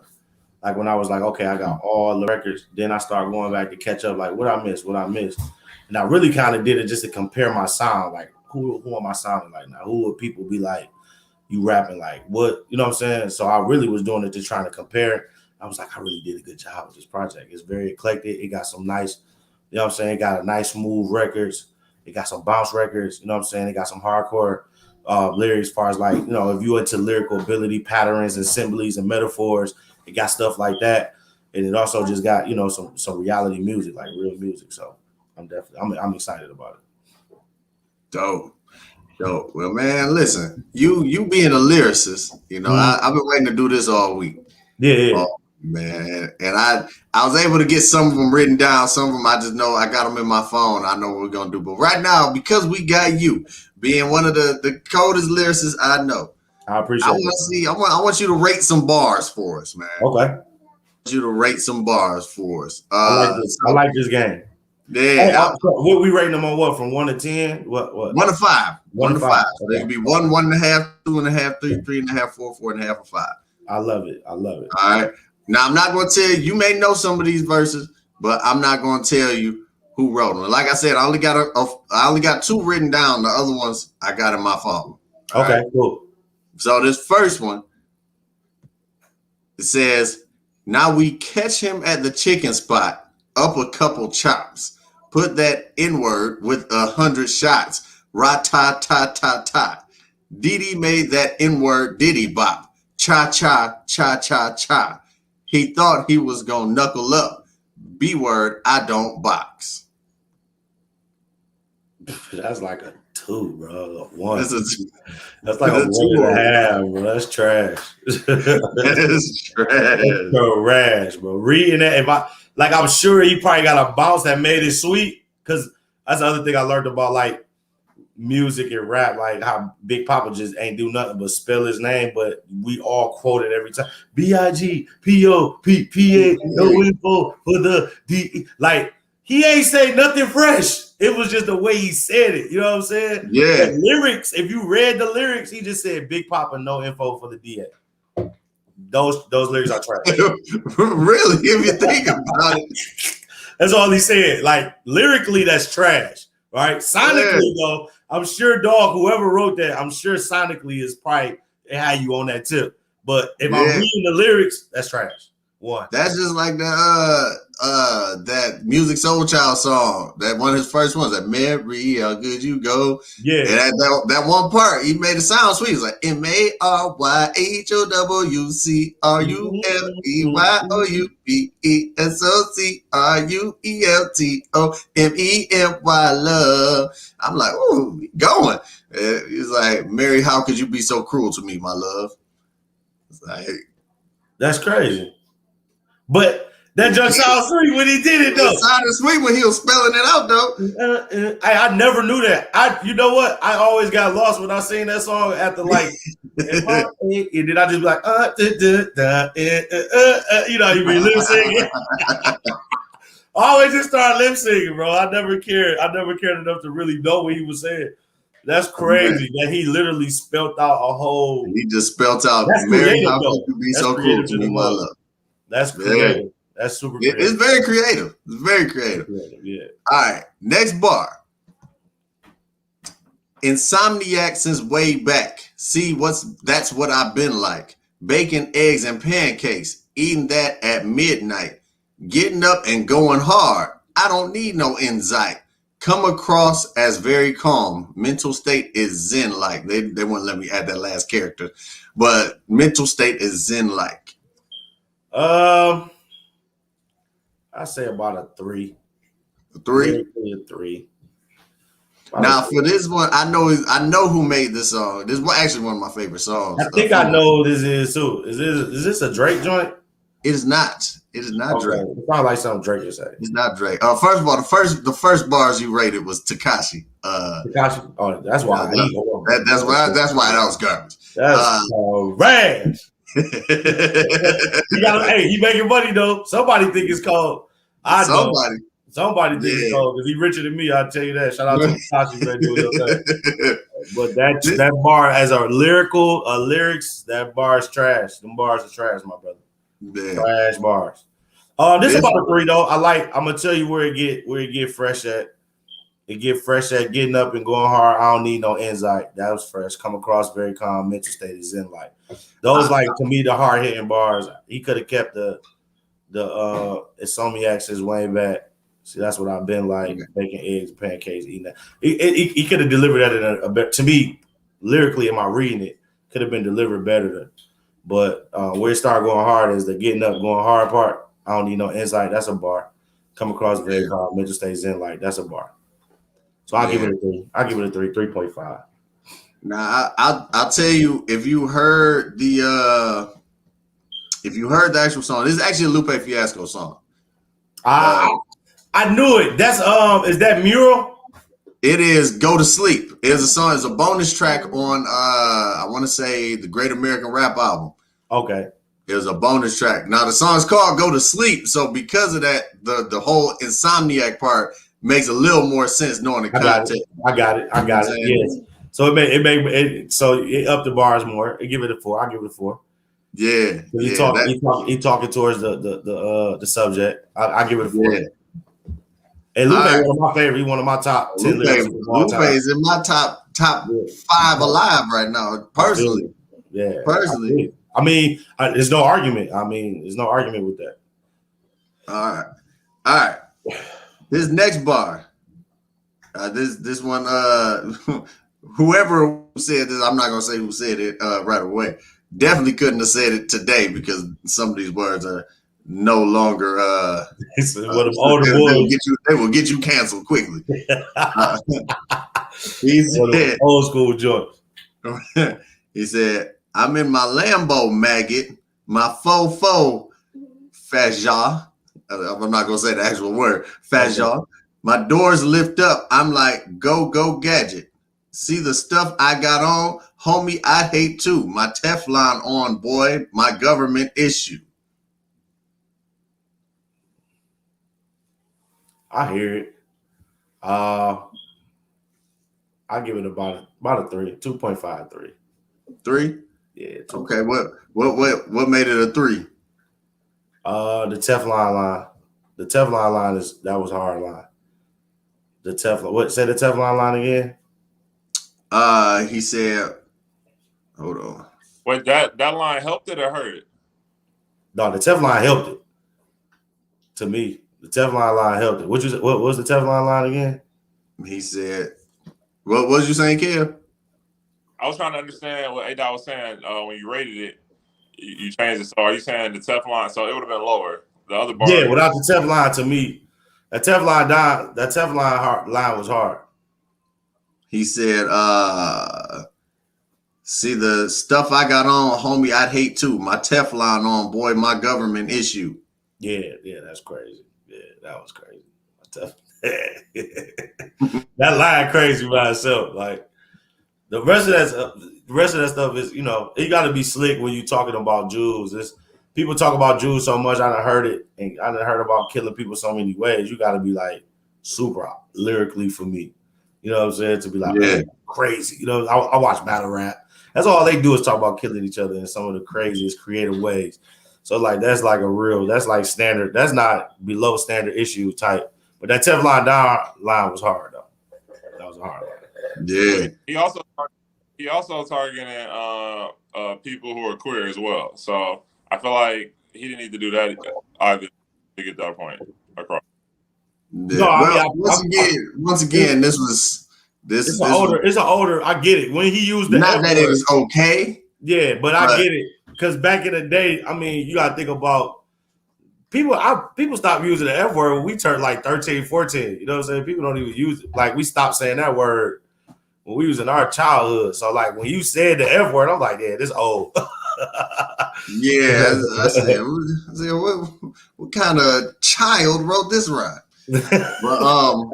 Like when I was like, okay, I got all the records. Then I started going back to catch up. Like what I missed. And I really kind of did it just to compare my sound. Like who am I sounding like now? Who would people be like, you rapping like what? You know what I'm saying? So I really was doing it just trying to compare. I was like, I really did a good job with this project. It's very eclectic. It got some nice, you know what I'm saying? It got a nice smooth records. It got some bounce records. You know what I'm saying? It got some hardcore lyrics as far as like, if you into lyrical ability, patterns and similes and metaphors, it got stuff like that. And it also just got, some reality music, like real music. So I'm excited about it. Dope. Well, man, listen, you being a lyricist, I've been waiting to do this all week. Yeah. Oh, man. And I was able to get some of them written down. Some of them I just know I got them in my phone. I know what we're going to do. But right now, because we got you being one of the coldest lyricists I know, I appreciate it. I want you to rate some bars for us, man. Okay. I want you to rate some bars for us. I like this game. Yeah. What we rating them on what? From 1 to 10? What? 1 to 5. 1 to 5. Okay. So it could be 1, 1.5, 2.5, 3, 3.5, 4, 4.5, or 5. I love it. All right. Now I'm not going to tell you. You may know some of these verses, but I'm not going to tell you who wrote them. Like I said, I only got 2 written down. The other ones I got in my phone. Okay, right? Cool. So this first one, it says, now we catch him at the chicken spot, up a couple chops, put that N-word with 100 shots, ra-ta-ta-ta-ta. Diddy made that N-word Diddy bop. Cha-cha, cha-cha-cha. He thought he was going to knuckle up. B-word, I don't box. That's like a 2, bro. 1. That's like a 1.5, bro. That's trash. That is trash. Trash, bro. Reading that, I'm sure he probably got a bounce that made it sweet, because that's the other thing I learned about, like, music and rap, like how Big Papa just ain't do nothing but spell his name, but we all quote it every time. B-I-G-P-O-P-P-A, no info for the D. Like, he ain't say nothing fresh. It was just the way he said it. You know what I'm saying? Yeah. The lyrics, if you read the lyrics, he just said Big Papa, no info for the DA. Those lyrics are trash. Really? If you think about it. That's all he said. Like, lyrically, that's trash. Right? Sonically, though, I'm sure, dog, whoever wrote that, I'm sure sonically is probably had you on that tip. But if I'm reading the lyrics, that's trash. 1. That's just like the that Music Soul Child song, that one of his first ones, that Mary, how good you go. Yeah. And that one part, he made it sound sweet. He's like MARYHOWUCRUMPESOCRUELTOMEMY love. I'm like, ooh, going. He's like, Mary, how could you be so cruel to me, my love? It's like, that's crazy. But that junk sounds sweet when he did it, though. It sounded sweet when he was spelling it out, though. I never knew that. You know what? I always got lost when I sing that song at the like, and then I just be like, you know, you be lip singing. I always just start lip singing, bro. I never cared enough to really know what he was saying. That's crazy that he literally spelled out a whole. He just spelled out, Mary, how could you be so cruel to me, my love? That's creative. That's super creative. It's very creative. It's very creative. Yeah. All right. Next bar. Insomniac since way back. See, that's what I've been like. Bacon, eggs, and pancakes. Eating that at midnight. Getting up and going hard. I don't need no insight. Come across as very calm. Mental state is zen-like. They wouldn't let me add that last character. But mental state is zen-like. I say about a 3. A 3? A 3. Now for this one, I know who made this song. This is actually one of my favorite songs. I think I know who this is too. Is this a Drake joint? It is not. It is not Okay. Drake. It sounds like something Drake would say. It's not Drake. First of all, the first bars you rated was Tekashi. Tekashi. Oh, that's why. That's why that was garbage. That's trash. He making money though. Somebody think it's called. Somebody think it's called because he richer than me. I'll tell you that. Shout out to Tekashi. But that bar as a lyrics, that bar is trash. Them bars are trash, my brother. Yeah. Trash bars. This is about a 3 though. I'm gonna tell you where it get fresh at. It get fresh at getting up and going hard. I don't need no insight. That was fresh. Come across very calm. Mental state is in like those to me the hard hitting bars. He could have kept the Insomniacs his way back. See, that's what I've been like. Bacon, eggs, pancakes, eating that. He could have delivered that in a better. To me, lyrically, am I reading it? Could have been delivered better. But where it started going hard is the getting up, going hard part. I don't need no insight. That's a bar. Come across very calm. Mental state is in like that's a bar. So I'll give it a 3. I'll give it a 3, 3.5. Now I'll tell you if you heard the actual song. This is actually a Lupe Fiasco song. I knew it. That's is that Mural? It is Go to Sleep. It's a song. It's a bonus track on I want to say the Great American Rap album. Okay. It was a bonus track. Now the song's called Go to Sleep. So because of that, the whole Insomniac part makes a little more sense knowing the context. I got it. Yes. So it upped the bars more. I give it a 4. I'll give it a 4. Yeah. He talking towards the subject. I give it a 4. Yeah. Hey, Lupe, one of my favorite. He's one of my top 10 lyrics. Lupe is in my top 5 alive right now. Personally. Yeah. Personally. I mean, there's no argument. There's no argument with that. All right. This next bar. This one. Whoever said this, I'm not gonna say who said it right away. Definitely couldn't have said it today because some of these words are no longer. They will get you canceled quickly. He said, old school joke. He said, "I'm in my Lambo, maggot, my faux faja." I'm not gonna say the actual word, faja. Okay. My doors lift up. I'm like, go gadget. See the stuff I got on, homie. I hate too. My Teflon on, boy. My government issue. I hear it. I give it about a 3, 2.5, 3. 3? Yeah. 2. Okay. What made it a 3? The Teflon line. The Teflon line that was a hard line. The Teflon. What? Say the Teflon line again. He said, hold on. Wait, that line helped it or hurt it? No, the Teflon helped it. To me, The Teflon line helped it. What was the Teflon line again? He said, "What was you saying, Kev?" I was trying to understand what A-Dot was saying when you rated it. You changed it. So are you saying the Teflon? So it would have been lower. The other bar. Yeah, without the Teflon, to me, that Teflon line was hard. He said, see the stuff I got on, homie, I'd hate too. My Teflon on, boy, my government issue. Yeah, that's crazy. Yeah, that was crazy. That line crazy by itself. Like the rest of that stuff is, you got to be slick when you're talking about Jews. People talk about Jews so much. I done heard it, and I done heard about killing people so many ways. You got to be like super lyrically for me. You know what I'm saying? To be like, man, crazy. I watch battle rap. That's all they do is talk about killing each other in some of the craziest creative ways. So like that's like standard. That's not below standard issue type. But that Teflon down line was hard though. That was a hard line. Yeah. He also targeted people who are queer as well. So I feel like he didn't need to do that either to get that point across. Yeah. No, once again, this was it's an older. I get it when he used the not that it was okay. Yeah, but I get it because back in the day, I mean, you got to think about people. People stopped using the F word when we turned like 13, 14. You know what I'm saying? People don't even use it. Like we stopped saying that word when we was in our childhood. So like when you said the F word, I'm like, yeah, this old. Yeah, I said, what kind of child wrote this rhyme? But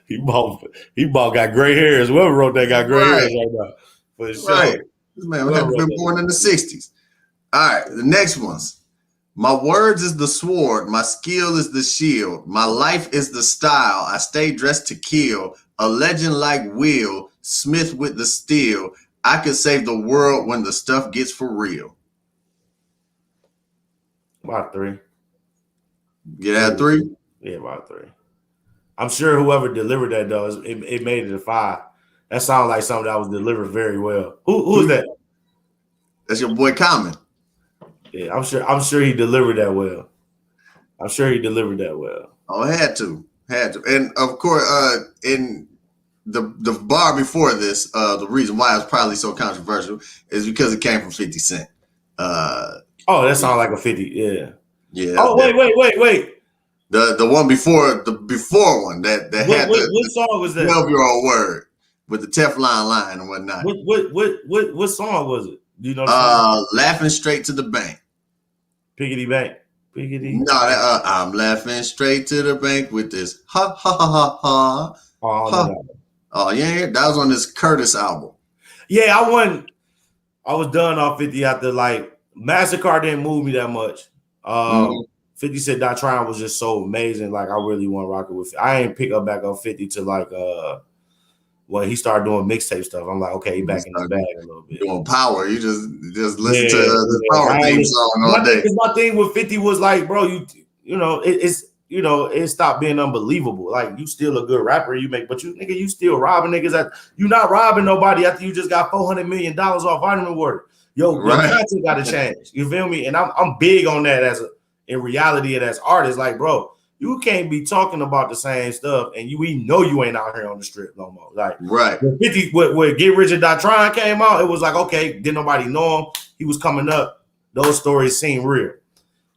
he bought got gray hairs. Whoever wrote that got gray hairs right now. For sure. Right. This man had been born in the 60s. All right, the next ones. My words is the sword, my skill is the shield, my life is the style, I stay dressed to kill, a legend like Will, Smith with the steel, I could save the world when the stuff gets for real. About 3. Get at 3? Yeah, about 3. I'm sure whoever delivered that though, it made it a 5. That sounds like something that was delivered very well. Who's that? That's your boy Common. Yeah, I'm sure he delivered that well. Oh, had to. And of course, in the bar before this, the reason why it's probably so controversial is because it came from 50 Cent. That sounds like a 50. Yeah. Yeah. Oh, wait. The one before one that had what song was that? 12-year-old word with the Teflon line and whatnot. What song was it? Do you know? Laughing straight to the bank. Piggity bank. Piggity. No, I'm laughing straight to the bank with this ha ha ha ha ha. Oh yeah, that was on this Curtis album. Yeah, I was done off 50 after like Mastercard didn't move me that much. 50 Cent Not Trying was just so amazing. Like I really want to rock it with. I ain't pick up back on 50 to like when he started doing mixtape stuff. I'm like, okay, he back in the bag a little bit. Doing Power, you just listen to the Power theme song all day. Because my thing with 50 was like, bro, it stopped being unbelievable. Like you still a good rapper, but you still robbing niggas. You not robbing nobody after you just got $400 million off vitamin water. Your content got to change. You feel me? And I'm big on that in reality and as artists. Like, bro, you can't be talking about the same stuff, and we know you ain't out here on the strip no more. Like, right? When 50, when Get Rich or Die Trying came out, it was like, okay, didn't nobody know him? He was coming up. Those stories seem real.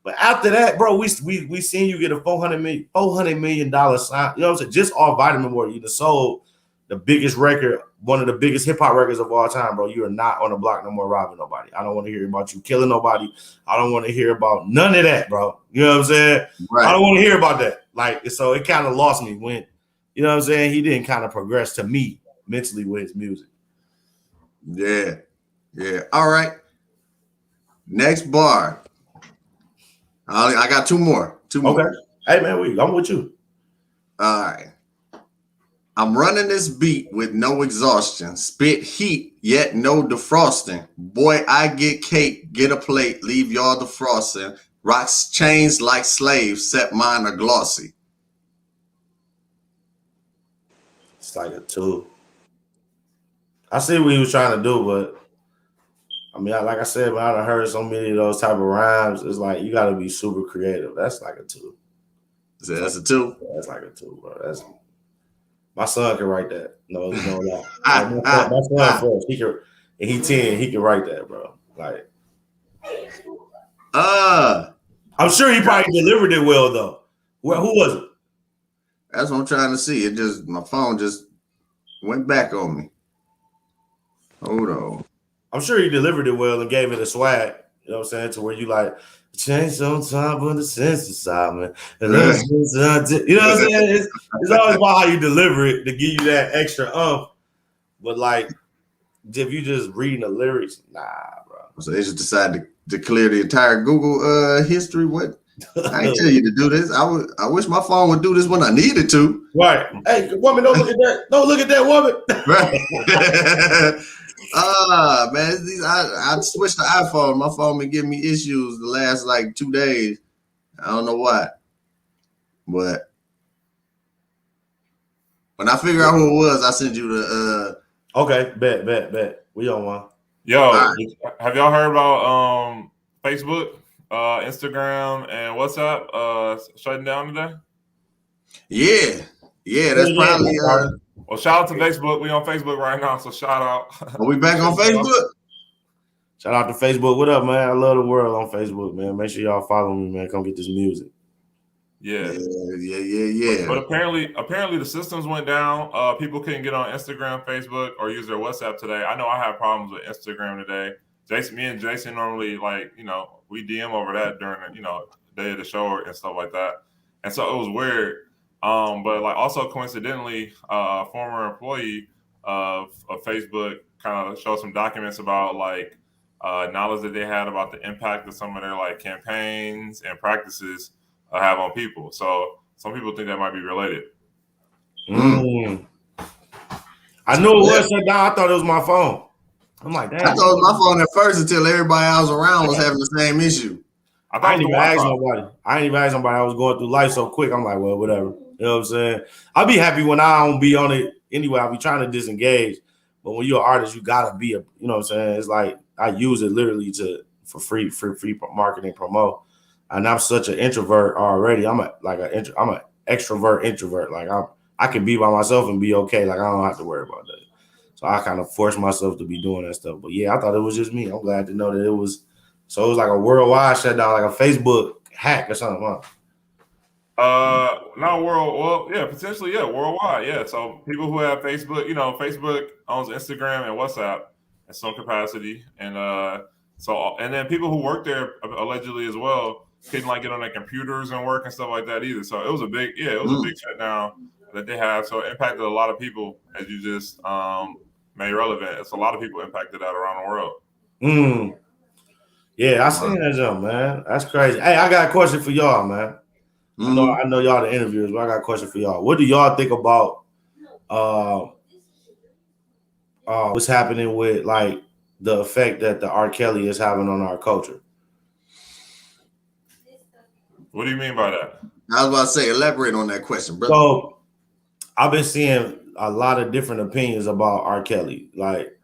But after that, bro, we seen you get a $400 million sign. You know what I'm saying? Just off vitamin water, you sold the biggest record, one of the biggest hip hop records of all time, bro. You are not on the block no more robbing nobody. I don't want to hear about you killing nobody. I don't want to hear about none of that, bro. You know what I'm saying? Right. I don't want to hear about that. Like, so it kind of lost me when, you know what I'm saying? He didn't kind of progress to me mentally with his music. Yeah. Yeah. All right. Next bar. I got 2 more. Okay. Hey, man, I'm with you. All right. I'm running this beat with no exhaustion. Spit heat, yet no defrosting. Boy, I get cake, get a plate, leave y'all defrosting. Rocks chains like slaves, set mine are glossy. It's like a 2. I see what he was trying to do, but I mean, like I said, man, I done heard so many of those type of rhymes. It's like you got to be super creative. That's like a 2. So that's a 2. Yeah, that's like a 2, bro. That's my son can write that. No lie. My son first. He can. And he 10. He can write that, bro. Like, I'm sure he probably delivered it well though. Well, who was it? That's what I'm trying to see. It just my phone just went back on me. Hold on. I'm sure he delivered it well and gave it a swag. You know what I'm saying? To where you like change some time, but the sense inside, man. You know what I'm saying? It's always about how you deliver it to give you that extra But like, if you just reading the lyrics, nah, bro. So they just decided to clear the entire Google history. What? I ain't tell you to do this. I wish my phone would do this when I needed to. Right. Hey, woman, don't look at that. Don't look at that woman. Right. Man, I switched to iPhone. My phone been giving me issues the last like 2 days. I don't know why. But when I figure out who it was, I send you the Okay, bet. We on one. Yo, have y'all heard about Facebook, Instagram, and WhatsApp shutting down today? Yeah, that's probably well, shout out to Facebook. We on Facebook right now, so shout out. Are we back on Facebook? Shout out to Facebook. What up, man? I love the world on Facebook, man. Make sure y'all follow me, man. Come get this music. Yeah. But apparently the systems went down. People couldn't get on Instagram, Facebook, or use their WhatsApp today. I know I had problems with Instagram today. Me and Jason normally we DM over that during the day of the show and stuff like that. And so it was weird. But like also coincidentally, a former employee of Facebook kind of showed some documents about like knowledge that they had about the impact of some of their like campaigns and practices have on people. So some people think that might be related. I knew it was shut down. I thought it was my phone. I'm like, damn. I thought it was my phone at first until everybody else around was having the same issue. I ain't even asked nobody. I was going through life so quick. I'm like, well, whatever. You know what I'm saying? I'll be happy when I don't be on it anyway. I'll be trying to disengage. But when you're an artist, you gotta be you know what I'm saying? It's like I use it literally for free marketing promote. And I'm such an introvert already. I'm an extrovert introvert. Like I can be by myself and be okay. Like I don't have to worry about that. So I kind of force myself to be doing that stuff. But yeah, I thought it was just me. I'm glad to know that it was. So it was like a worldwide shutdown, like a Facebook hack or something, huh? Not world. Well, yeah, potentially, yeah, worldwide, yeah. So people who have Facebook, Facebook owns Instagram and WhatsApp in some capacity, and then people who work there allegedly as well couldn't like get on their computers and work and stuff like that either. So it was a big shutdown that they have. So it impacted a lot of people, as you just made relevant. It's a lot of people impacted that around the world. Yeah, I seen that jump, man. That's crazy. Hey, I got a question for y'all, man. I know y'all the interviewers, but I got a question for y'all. What do y'all think about what's happening with like the effect that the R. Kelly is having on our culture? What do you mean by that? I was about to say, elaborate on that question, brother. So I've been seeing a lot of different opinions about R. Kelly. Like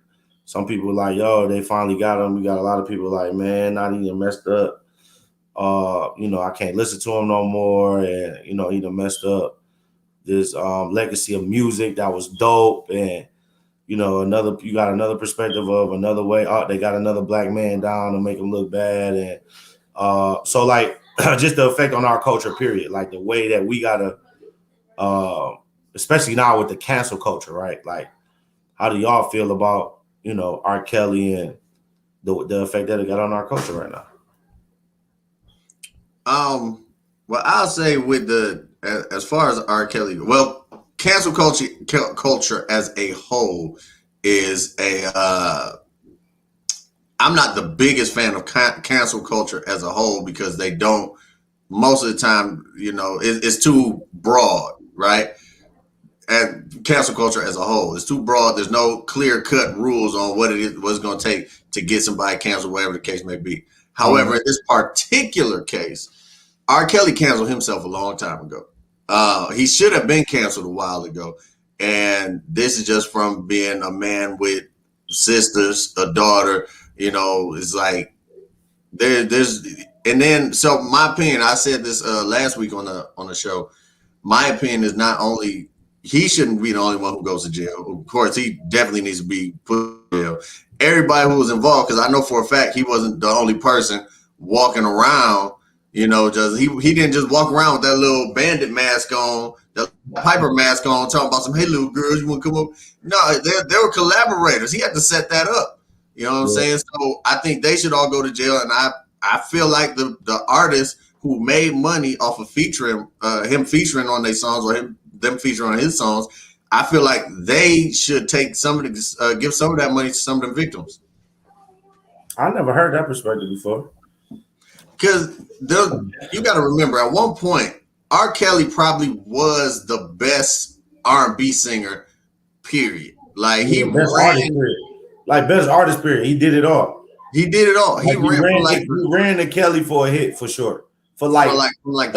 some people like, yo, they finally got him. We got a lot of people like, man, not even messed up. I can't listen to him no more. And, he done messed up this legacy of music that was dope. And, you got another perspective of another way. They got another black man down to make him look bad. And so like just the effect on our culture, period. Like the way that we gotta, especially now with the cancel culture, right? Like, how do y'all feel about, R. Kelly and the effect that it got on our culture right now? Well, I'll say as far as R. Kelly, well, cancel culture as a whole is I'm not the biggest fan of cancel culture as a whole because they don't, most of the time, it's too broad, right? And cancel culture as a whole is too broad. There's no clear-cut rules on what it's going to take to get somebody canceled, whatever the case may be. However, in this particular case, R. Kelly canceled himself a long time ago. He should have been canceled a while ago. And this is just from being a man with sisters, a daughter. It's like there's And then, so my opinion, I said this last week on the show. My opinion is not only he shouldn't be the only one who goes to jail. Of course, he definitely needs to be put in jail. Everybody who was involved, because I know for a fact he wasn't the only person walking around. Just he didn't just walk around with that little bandit mask on, the Piper mask on, talking about some, hey, little girls, you want to come up? No, they were collaborators. He had to set that up. You know what I'm saying? So I think they should all go to jail. And I feel like the artists who made money off of featuring him featuring on their songs or them featuring on his songs, I feel like they should take some of the give some of that money to some of them victims. I never heard that perspective before. Because you got to remember, at one point, R. Kelly probably was the best R&B singer, period. Like he best artist, period. Like best artist, period. He did it all. He did it all. He ran to Kelly for a hit for sure. For like the late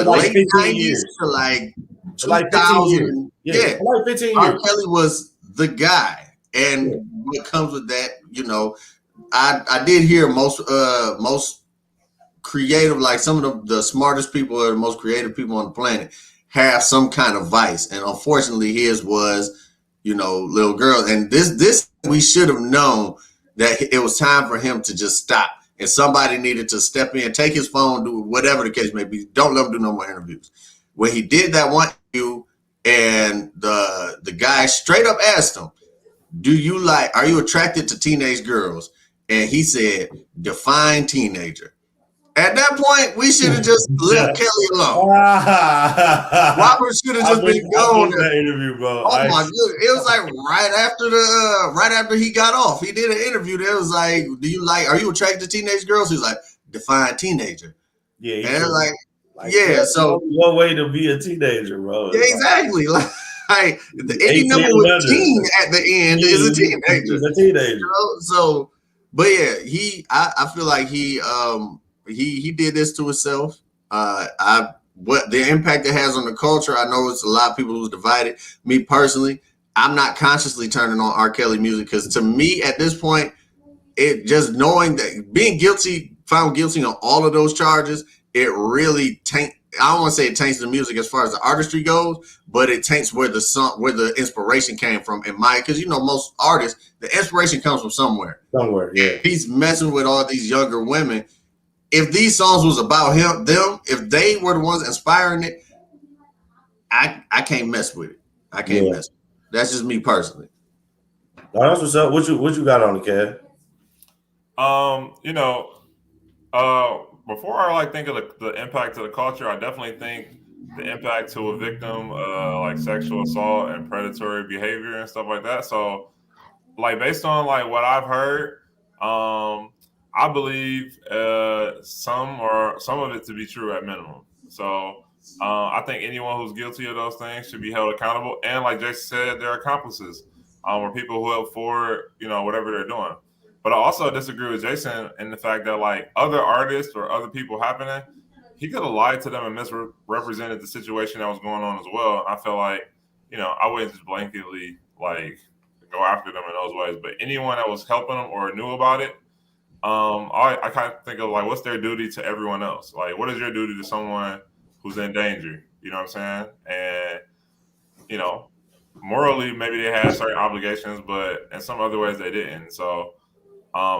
90s to like 2000. Yeah, for like 15 years. R. Kelly was the guy. And what comes with that, I did hear most creative, like some of the smartest people or the most creative people on the planet have some kind of vice, and unfortunately his was little girl. And this we should have known that it was time for him to just stop, and somebody needed to step in, take his phone, do whatever the case may be. Don't let him do no more interviews. When he did that one interview, and the guy straight up asked him, are you attracted to teenage girls? And he said, define teenager. At that point, we should have just left Kelly alone. Robert should have just been gone. That interview, bro. Oh my goodness! It was like right after he got off, he did an interview. That was like, are you attracted to teenage girls? He's like, define teenager. Yeah, and yeah. So one way to be a teenager, bro. Yeah, exactly. Like any number with teen at the end is a teenager. He's a teenager. So, but yeah, I feel like he did this to himself. What the impact it has on the culture, I know it's a lot of people who's divided. Me personally, I'm not consciously turning on R. Kelly music because to me at this point, it just knowing that being found guilty on all of those charges, it really I don't want to say it taints the music as far as the artistry goes, but it taints where the inspiration came from. Because most artists, the inspiration comes from somewhere. Somewhere, yeah. He's messing with all these younger women. If these songs was about them, if they were the ones inspiring it, I can't mess with it. I can't mess with it. That's just me personally. That's what's up. What you got on the Kev? Before I think of the impact to the culture, I definitely think the impact to a victim, like sexual assault and predatory behavior and stuff like that. So, based on what I've heard, I believe some of it to be true at minimum. So I think anyone who's guilty of those things should be held accountable. And like Jason said, they're accomplices or people who help forward, whatever they're doing. But I also disagree with Jason in the fact that other artists or other people happening, he could have lied to them and misrepresented the situation that was going on as well. And I feel like, I wouldn't just blanketly go after them in those ways. But anyone that was helping them or knew about it, I kind of think of what's their duty to everyone else? What is your duty to someone who's in danger? You know what I'm saying? And morally maybe they had certain obligations, but in some other ways they didn't. So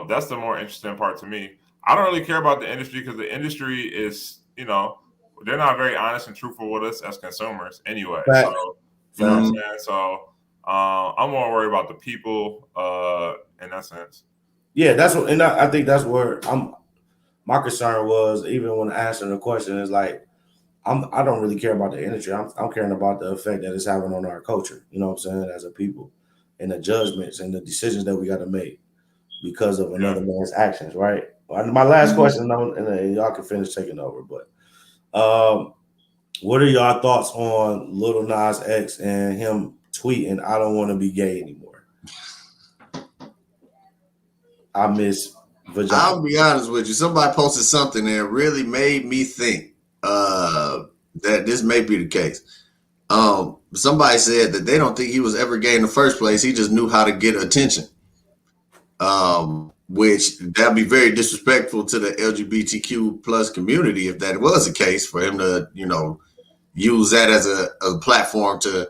that's the more interesting part to me. I don't really care about the industry because the industry is, they're not very honest and truthful with us as consumers anyway. Right. So you know what I'm saying? So I'm more worried about the people in that sense. Yeah, that's what, and I think that's where my concern was. Even when answering the question, is I don't really care about the industry. I'm caring about the effect that it's having on our culture. You know what I'm saying? As a people, and the judgments and the decisions that we got to make because of another man's actions. Right. My last question, and y'all can finish taking over. But what are y'all thoughts on Lil Nas X and him tweeting, "I don't want to be gay anymore"? I miss vagina. I'll be honest with you. Somebody posted something that really made me think that this may be the case. Somebody said that they don't think he was ever gay in the first place. He just knew how to get attention. which that'd be very disrespectful to the LGBTQ plus community if that was the case, for him to, you know, use that as a platform to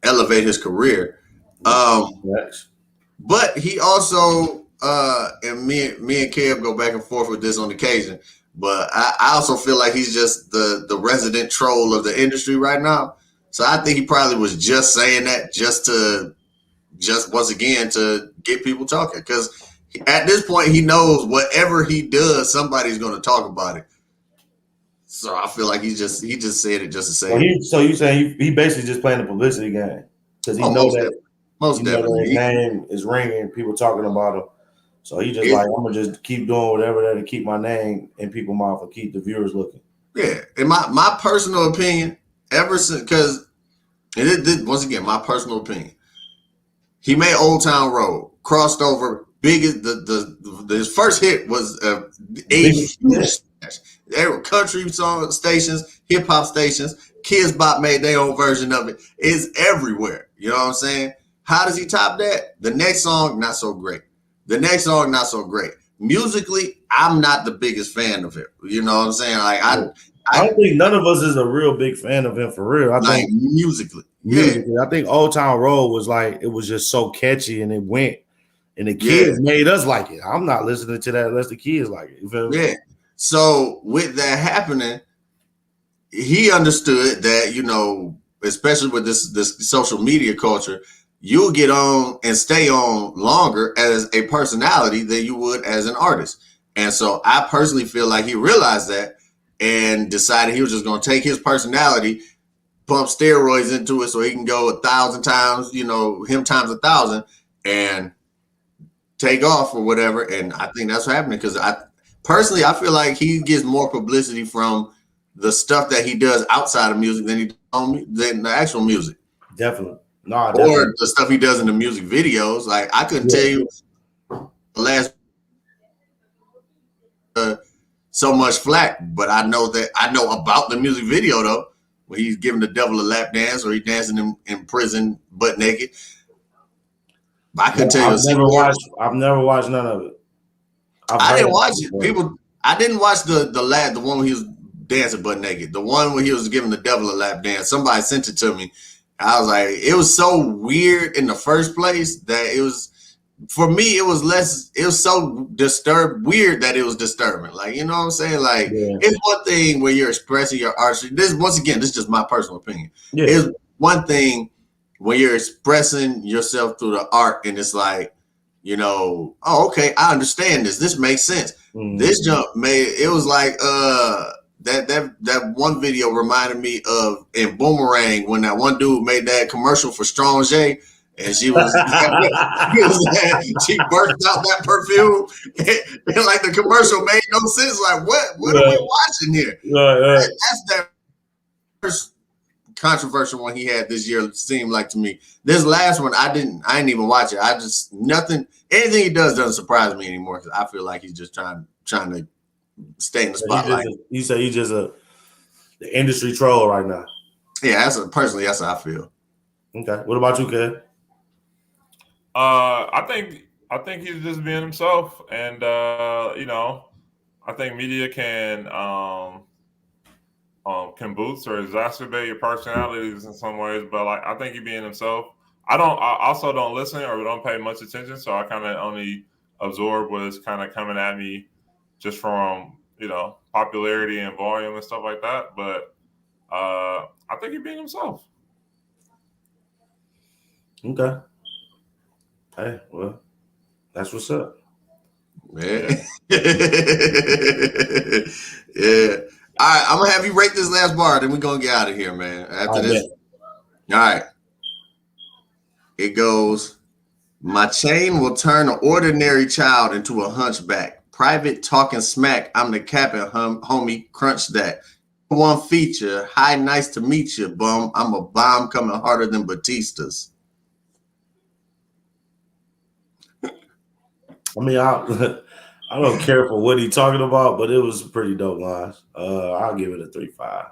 elevate his career. But he also and me and Kev go back and forth with this on occasion, but I also feel like he's just the resident troll of the industry right now. So I think he probably was just saying that just once again to get people talking, because at this point he knows whatever he does, somebody's going to talk about it. So I feel like he just said it just to say it. So you saying he basically just playing the publicity game because he knows that most definitely his name is ringing, people talking about him. So he just like, I'm gonna just keep doing whatever that to keep my name in people's mouth and keep the viewers looking. Yeah, in my personal opinion, ever since, because once again, my personal opinion, he made Old Town Road, crossed over, biggest his first hit was a huge smash. There were country song stations, hip hop stations. Kids Bop made their own version of it. It's everywhere. You know what I'm saying? How does he top that? The next song, not so great. The next song, not so great. Musically, I'm not the biggest fan of it. You know what I'm saying? Like I don't think none of us is a real big fan of him for real. I think musically, I think Old Town Road was like, it was just so catchy and it went, and the kids made us like it. I'm not listening to that unless the kids like it. You feel me? Yeah. So with that happening, he understood that, you know, especially with this social media culture, you'll get on and stay on longer as a personality than you would as an artist. And so I personally feel like he realized that and decided he was just going to take his personality, pump steroids into it so he can go 1,000 times, you know, him times 1,000 and take off or whatever. And I think that's what happening, because I feel like he gets more publicity from the stuff that he does outside of music than the actual music. Definitely. Or the stuff he does in the music videos. Like I couldn't tell you the last so much flack, but I know about the music video though, where he's giving the devil a lap dance or he's dancing in prison butt naked. But I couldn't tell you. I've never watched none of it. I didn't watch it. I didn't watch the one where he was dancing butt naked. The one where he was giving the devil a lap dance. Somebody sent it to me. I was like, it was so weird in the first place that it was, for me, it was so weird that it was disturbing. Like, you know what I'm saying? Like, It's one thing when you're expressing your art. This is just my personal opinion. Yeah. It's one thing when you're expressing yourself through the art and it's like, you know, oh, okay, I understand this. This makes sense. Mm-hmm. This jump it was like, that one video reminded me of in Boomerang when that one dude made that commercial for Strong J, and she was she burst out that perfume, and like the commercial made no sense. Like what are we watching here? That's that first controversial one he had this year. It seemed like to me. This last one I didn't even watch it. Anything he does doesn't surprise me anymore, because I feel like he's just trying to stay in the spotlight. You say he's just the industry troll right now. Yeah, that's how I feel. Okay. What about you, Kev? I think he's just being himself, and you know, I think media can boost or exacerbate your personalities in some ways, but like I think he's being himself. I also don't listen or don't pay much attention, so I kind of only absorb what's kind of coming at me just from, you know, popularity and volume and stuff like that. But I think he's being himself. Okay. Hey, well, that's what's up. Man. Yeah. All right, I'm gonna have you rate this last bar, then we're gonna get out of here, man. After this. All right. It goes, my chain will turn an ordinary child into a hunchback. Private talking smack, I'm the captain, homie, crunch that. One feature, hi, nice to meet you, bum. I'm a bomb coming harder than Batista's. I mean, I don't care for what he's talking about, but it was pretty dope lines. I'll give it a 3.5.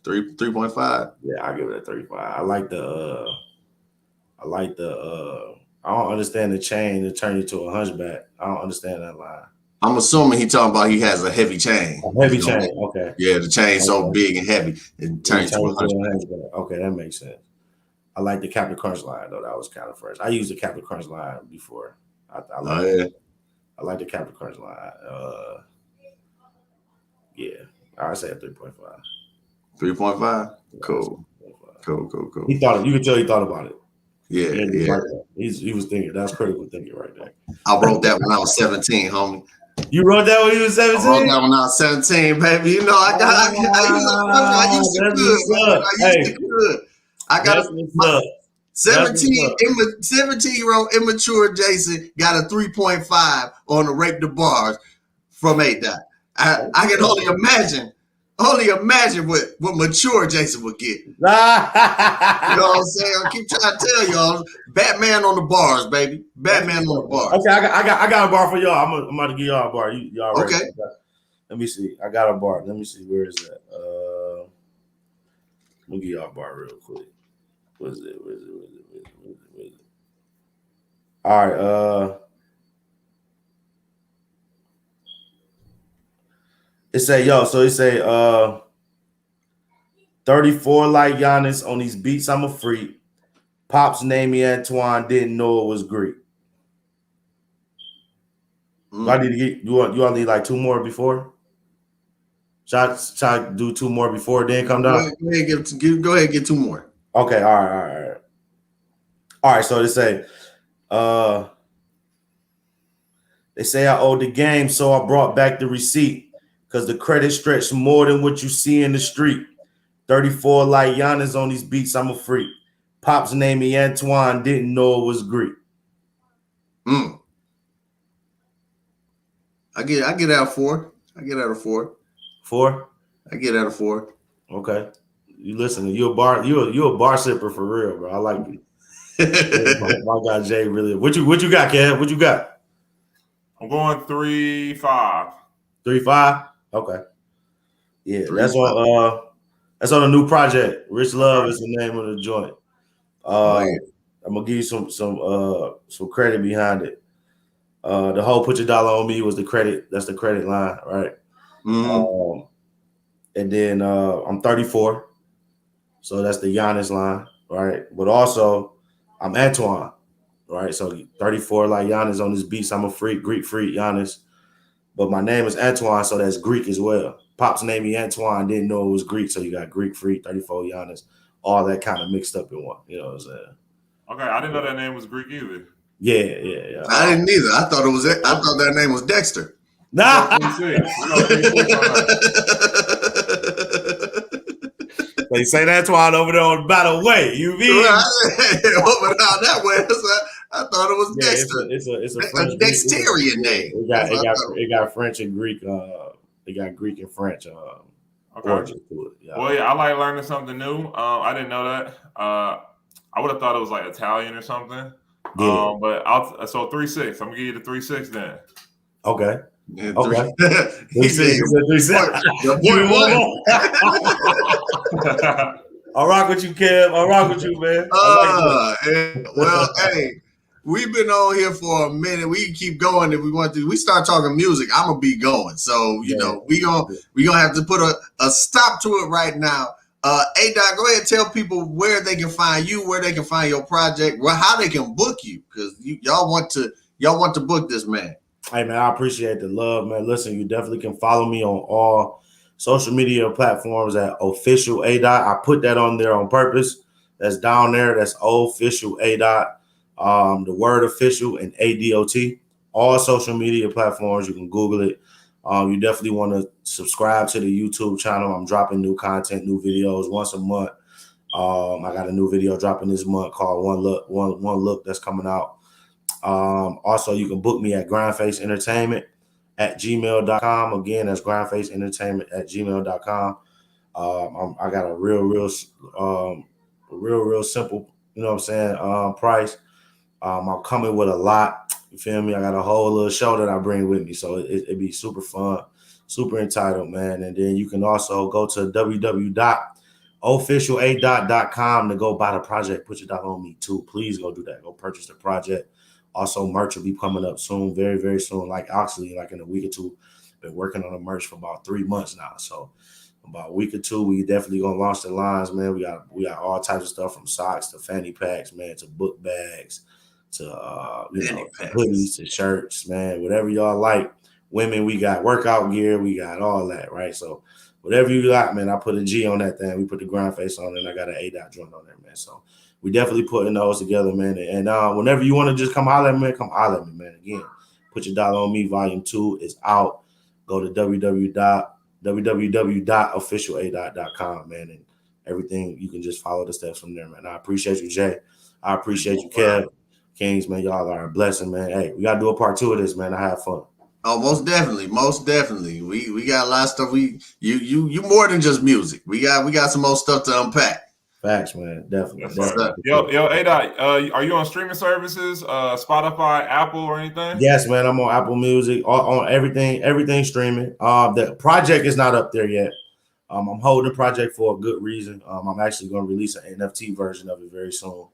3.5? Yeah, I'll give it a 3.5. I I don't understand the chain to turn you to a hunchback. I don't understand that line. I'm assuming he talking about he has a heavy chain. A heavy chain, okay. Yeah, the chain's so big and heavy, it turns to a hunchback. Okay, that makes sense. I like the Captain Crunch line though. That was kind of fresh. I used the Captain Crunch line before. I like the Captain Crunch line. Yeah, I say a 3.5. 3.5. Cool. He thought it. You can tell he thought about it. Yeah. Right, he was thinking. That's critical thinking right there. I wrote that when I was 17, homie. You wrote that when you was 17? I wrote that when I was 17, baby. You know, I used to good. I got 17-year-old immature Jason got a 3.5 on the Rape the Bars from A-Dot. I can only imagine what mature Jason would get. You know what I'm saying? I keep trying to tell y'all, Batman on the bars, baby. Batman on the bars. Okay, I got a bar for y'all. I'm about to give y'all a bar. Y'all ready? Okay. Let me see. I got a bar. Let me see. Where is that? Let me give y'all a bar real quick. What is it? All right. It say 34 like Giannis on these beats. I'm a freak. Pops named me Antoine. Didn't know it was Greek. I need to get you all need like 2 more before. Should I do 2 more before then come down? Go ahead, get 2 more. Okay, all right. So they say I owed the game, so I brought back the receipt because the credit stretched more than what you see in the street. 34 like Giannis on these beats. I'm a freak. Pops named me Antoine. Didn't know it was Greek. I get out of 4. I get out of 4. 4? I get out of 4. Okay. You listening? You a bar sipper for real, bro. I like you. My guy Jay really. What you got, Kev? What you got? I'm going 3.5. 3.5? Okay. Yeah, that's on a new project. Rich Love is the name of the joint. I'm gonna give you some credit behind it. The whole "Put Your Dollar on Me" was the credit. That's the credit line, right? Mm-hmm. And then I'm 34, so that's the Giannis line, right? But also I'm Antoine, right? So 34 like Giannis on this beats. I'm a freak, Greek freak, Giannis. But my name is Antoine, so that's Greek as well. Pops named me Antoine, didn't know it was Greek, so you got Greek freak, 34 Giannis, all that kind of mixed up in one. You know what I'm saying? Okay, I didn't know that name was Greek either. Yeah. I didn't either. I thought that name was Dexter. Nah. They say that's why over there on by the way. You mean over that way? I thought it was Dexter. It's a Dexterian name. It got French and Greek. It got Greek and French. Origin to it. Yeah. Well, yeah, I like learning something new. I didn't know that. I would have thought it was like Italian or something. Yeah. But so 3.6. I'm gonna give you the 3.6 then. Okay. Yeah, okay. 3.6. I'll rock with you, Kev. I'll rock with you, man. Well, hey, we've been on here for a minute. We can keep going if we want to. We start talking music, I'm gonna be going. So you know, we gonna have to put a stop to it right now. A-Dot, go ahead and tell people where they can find you, where they can find your project, how they can book you, because y'all want to book this man. Hey man, I appreciate the love, man. Listen, you definitely can follow me on all social media platforms at official A-Dot. I put that on there on purpose. That's down there. That's official A-Dot. The word official and ADOT. All social media platforms. You can Google it. You definitely want to subscribe to the YouTube channel. I'm dropping new content, new videos once a month. I got a new video dropping this month called One Look that's coming out. Also, you can book me at Grindface Entertainment at gmail.com. Again, that's Grindface Entertainment at gmail.com. I got a real simple, you know what I'm saying, price. I'm coming with a lot. You feel me? I got a whole little show that I bring with me, so it'd be super fun, super entitled, man. And then you can also go to www.officialada.com officiala.com to go buy the project. Put your dollar on me too. Please go do that. Go purchase the project. Also, merch will be coming up soon, very, very soon. Like actually, like in a week or two. Been working on the merch for about 3 months now. So about a week or two, we definitely gonna launch the lines, man. We got all types of stuff from socks to fanny packs, man, to book bags, to hoodies, to shirts, man. Whatever y'all like. Women, we got workout gear, we got all that, right? So whatever you got, man, I put a G on that thing. We put the grind face on it, and I got an A-dot joint on there, man. So we definitely putting those together, man. And whenever you want to just come holler at me, come holler at me, man. Again, Put Your Dollar on Me, Volume 2 is out. Go to www.officiala.com, man, and everything. You can just follow the steps from there, man. I appreciate you, Jay. I appreciate you, Kev. Kings, man, y'all are a blessing, man. Hey, we gotta do a part 2 of this, man. I have fun. Oh, most definitely, most definitely. We got a lot of stuff. You more than just music. We got some more stuff to unpack. Facts, man. Definitely. Yo, A-Dot, are you on streaming services, Spotify, Apple, or anything? Yes, man. I'm on Apple Music, on everything streaming. The project is not up there yet. I'm holding the project for a good reason. I'm actually going to release an NFT version of it very soon.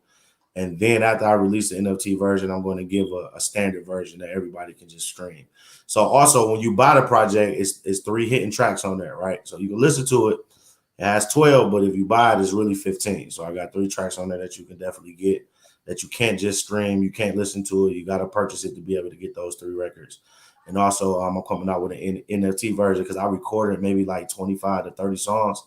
And then after I release the NFT version, I'm going to give a standard version that everybody can just stream. So also, when you buy the project, it's 3 hidden tracks on there, right? So you can listen to it. It has 12, but if you buy it, it's really 15. So I got 3 tracks on there that you can definitely get, that you can't just stream. You can't listen to it. You got to purchase it to be able to get those 3 records. And also, I'm coming out with an NFT version because I recorded maybe like 25 to 30 songs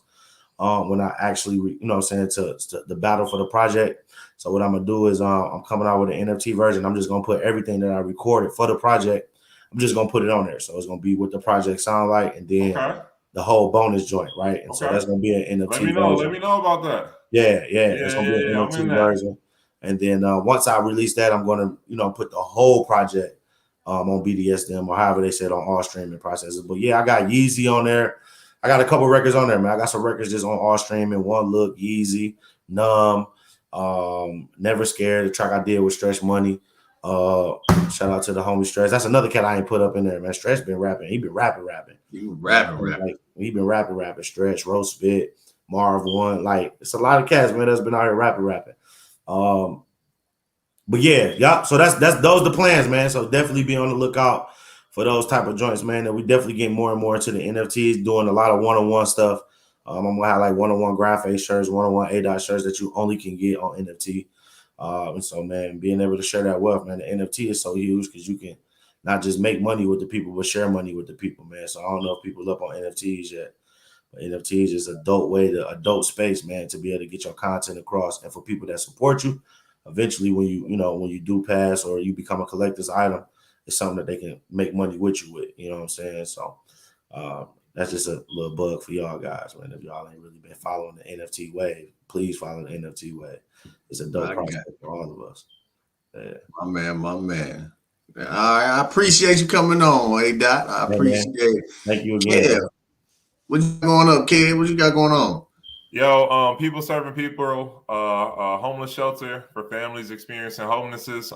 when I actually, to the battle for the project. So what I'm going to do is I'm coming out with an NFT version. I'm just going to put everything that I recorded for the project. I'm just going to put it on there. So it's going to be what the project sound like. And then the whole bonus joint, right? And so that's going to be an NFT version. Let me know about that. Yeah. It's going to be an NFT version. And then once I release that, I'm going to, put the whole project on BDSM or however they said on all streaming processes. But yeah, I got Yeezy on there. I got a couple records on there, man. I got some records just on all streaming. One Look, Yeezy, Numb, Never Scared, the track I did with Stretch Money. Shout out to the homie Stretch. That's another cat I ain't put up in there, man. Stretch been rapping. He been rapping. He been rapping. Like, he been rapping. Stretch, Roast Bit, Marv One. Like, it's a lot of cats, man, that's been out here rapping. But yeah. So that's those the plans, man. So definitely be on the lookout for those type of joints, man. And we definitely get more and more into the NFTs, doing a lot of one-on-one stuff. I'm gonna have like one-on-one graphic shirts, one-on-one A-Dot shirts that you only can get on NFT. And so, man, being able to share that wealth, man, the NFT is so huge because you can not just make money with the people, but share money with the people, man. So I don't know if people up on NFTs yet, but NFTs is a dope space, man, to be able to get your content across. And for people that support you, eventually when you do pass or you become a collector's item, it's something that they can make money with you with. You know what I'm saying? So that's just a little bug for y'all guys, man. If y'all ain't really been following the NFT wave, please follow the NFT wave. It's a dope process for all of us. Yeah. My man. I appreciate you coming on, A-Dot. I appreciate it. Thank you again. Yeah. What you got going up, kid? What you got going on? Yo, people serving people, homeless shelter for families experiencing homelessness.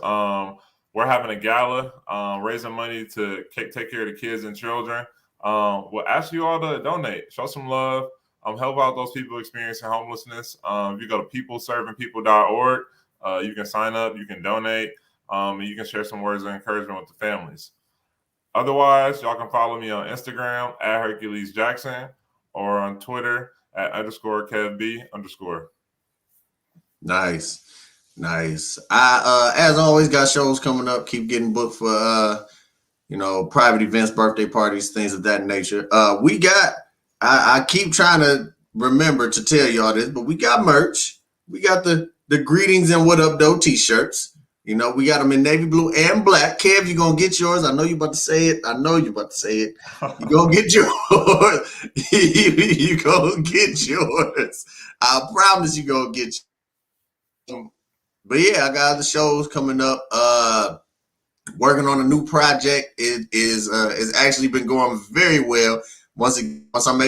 We're having a gala, raising money to take care of the kids and children. We'll ask you all to donate, show some love, help out those people experiencing homelessness. If you go to peopleservingpeople.org, you can sign up, you can donate, and you can share some words of encouragement with the families. Otherwise, y'all can follow me on Instagram at Hercules Jackson or on Twitter at _KevB_. Nice. I as always got shows coming up. Keep getting booked for private events, birthday parties, things of that nature. I keep trying to remember to tell y'all this, but we got merch. We got the greetings and what up though t-shirts. We got them in navy blue and black. Kev, you gonna get yours. I know you about to say it. You gonna get yours. You gonna get yours. I promise you gonna get yours. But yeah, I got other shows coming up. Working on a new project. It is actually been going very well. Once I got some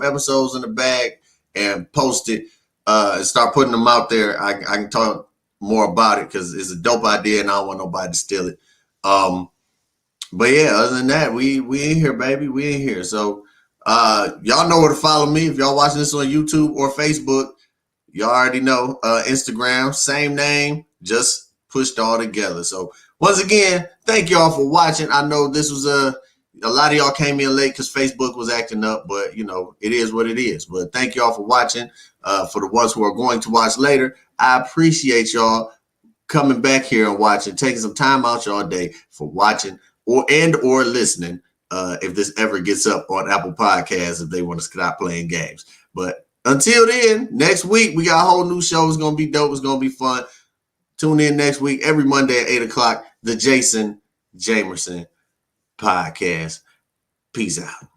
episodes in the bag and post it and start putting them out there, I can talk more about it because it's a dope idea and I don't want nobody to steal it. But yeah, other than that, we in here, baby. We in here. So Y'all know where to follow me. If y'all watching this on YouTube or Facebook, y'all already know. Instagram, same name, just pushed all together. So once again, thank y'all for watching. I know this was a lot of y'all came in late because Facebook was acting up, but you know, it is what it is. But thank y'all for watching. For the ones who are going to watch later, I appreciate y'all coming back here and watching, taking some time out y'all day for watching or listening. If this ever gets up on Apple Podcasts, if they want to stop playing games. But until then, next week we got a whole new show. It's gonna be dope. It's gonna be fun. Tune in next week, every Monday at 8 o'clock, the Jamerson Podcast. Peace out.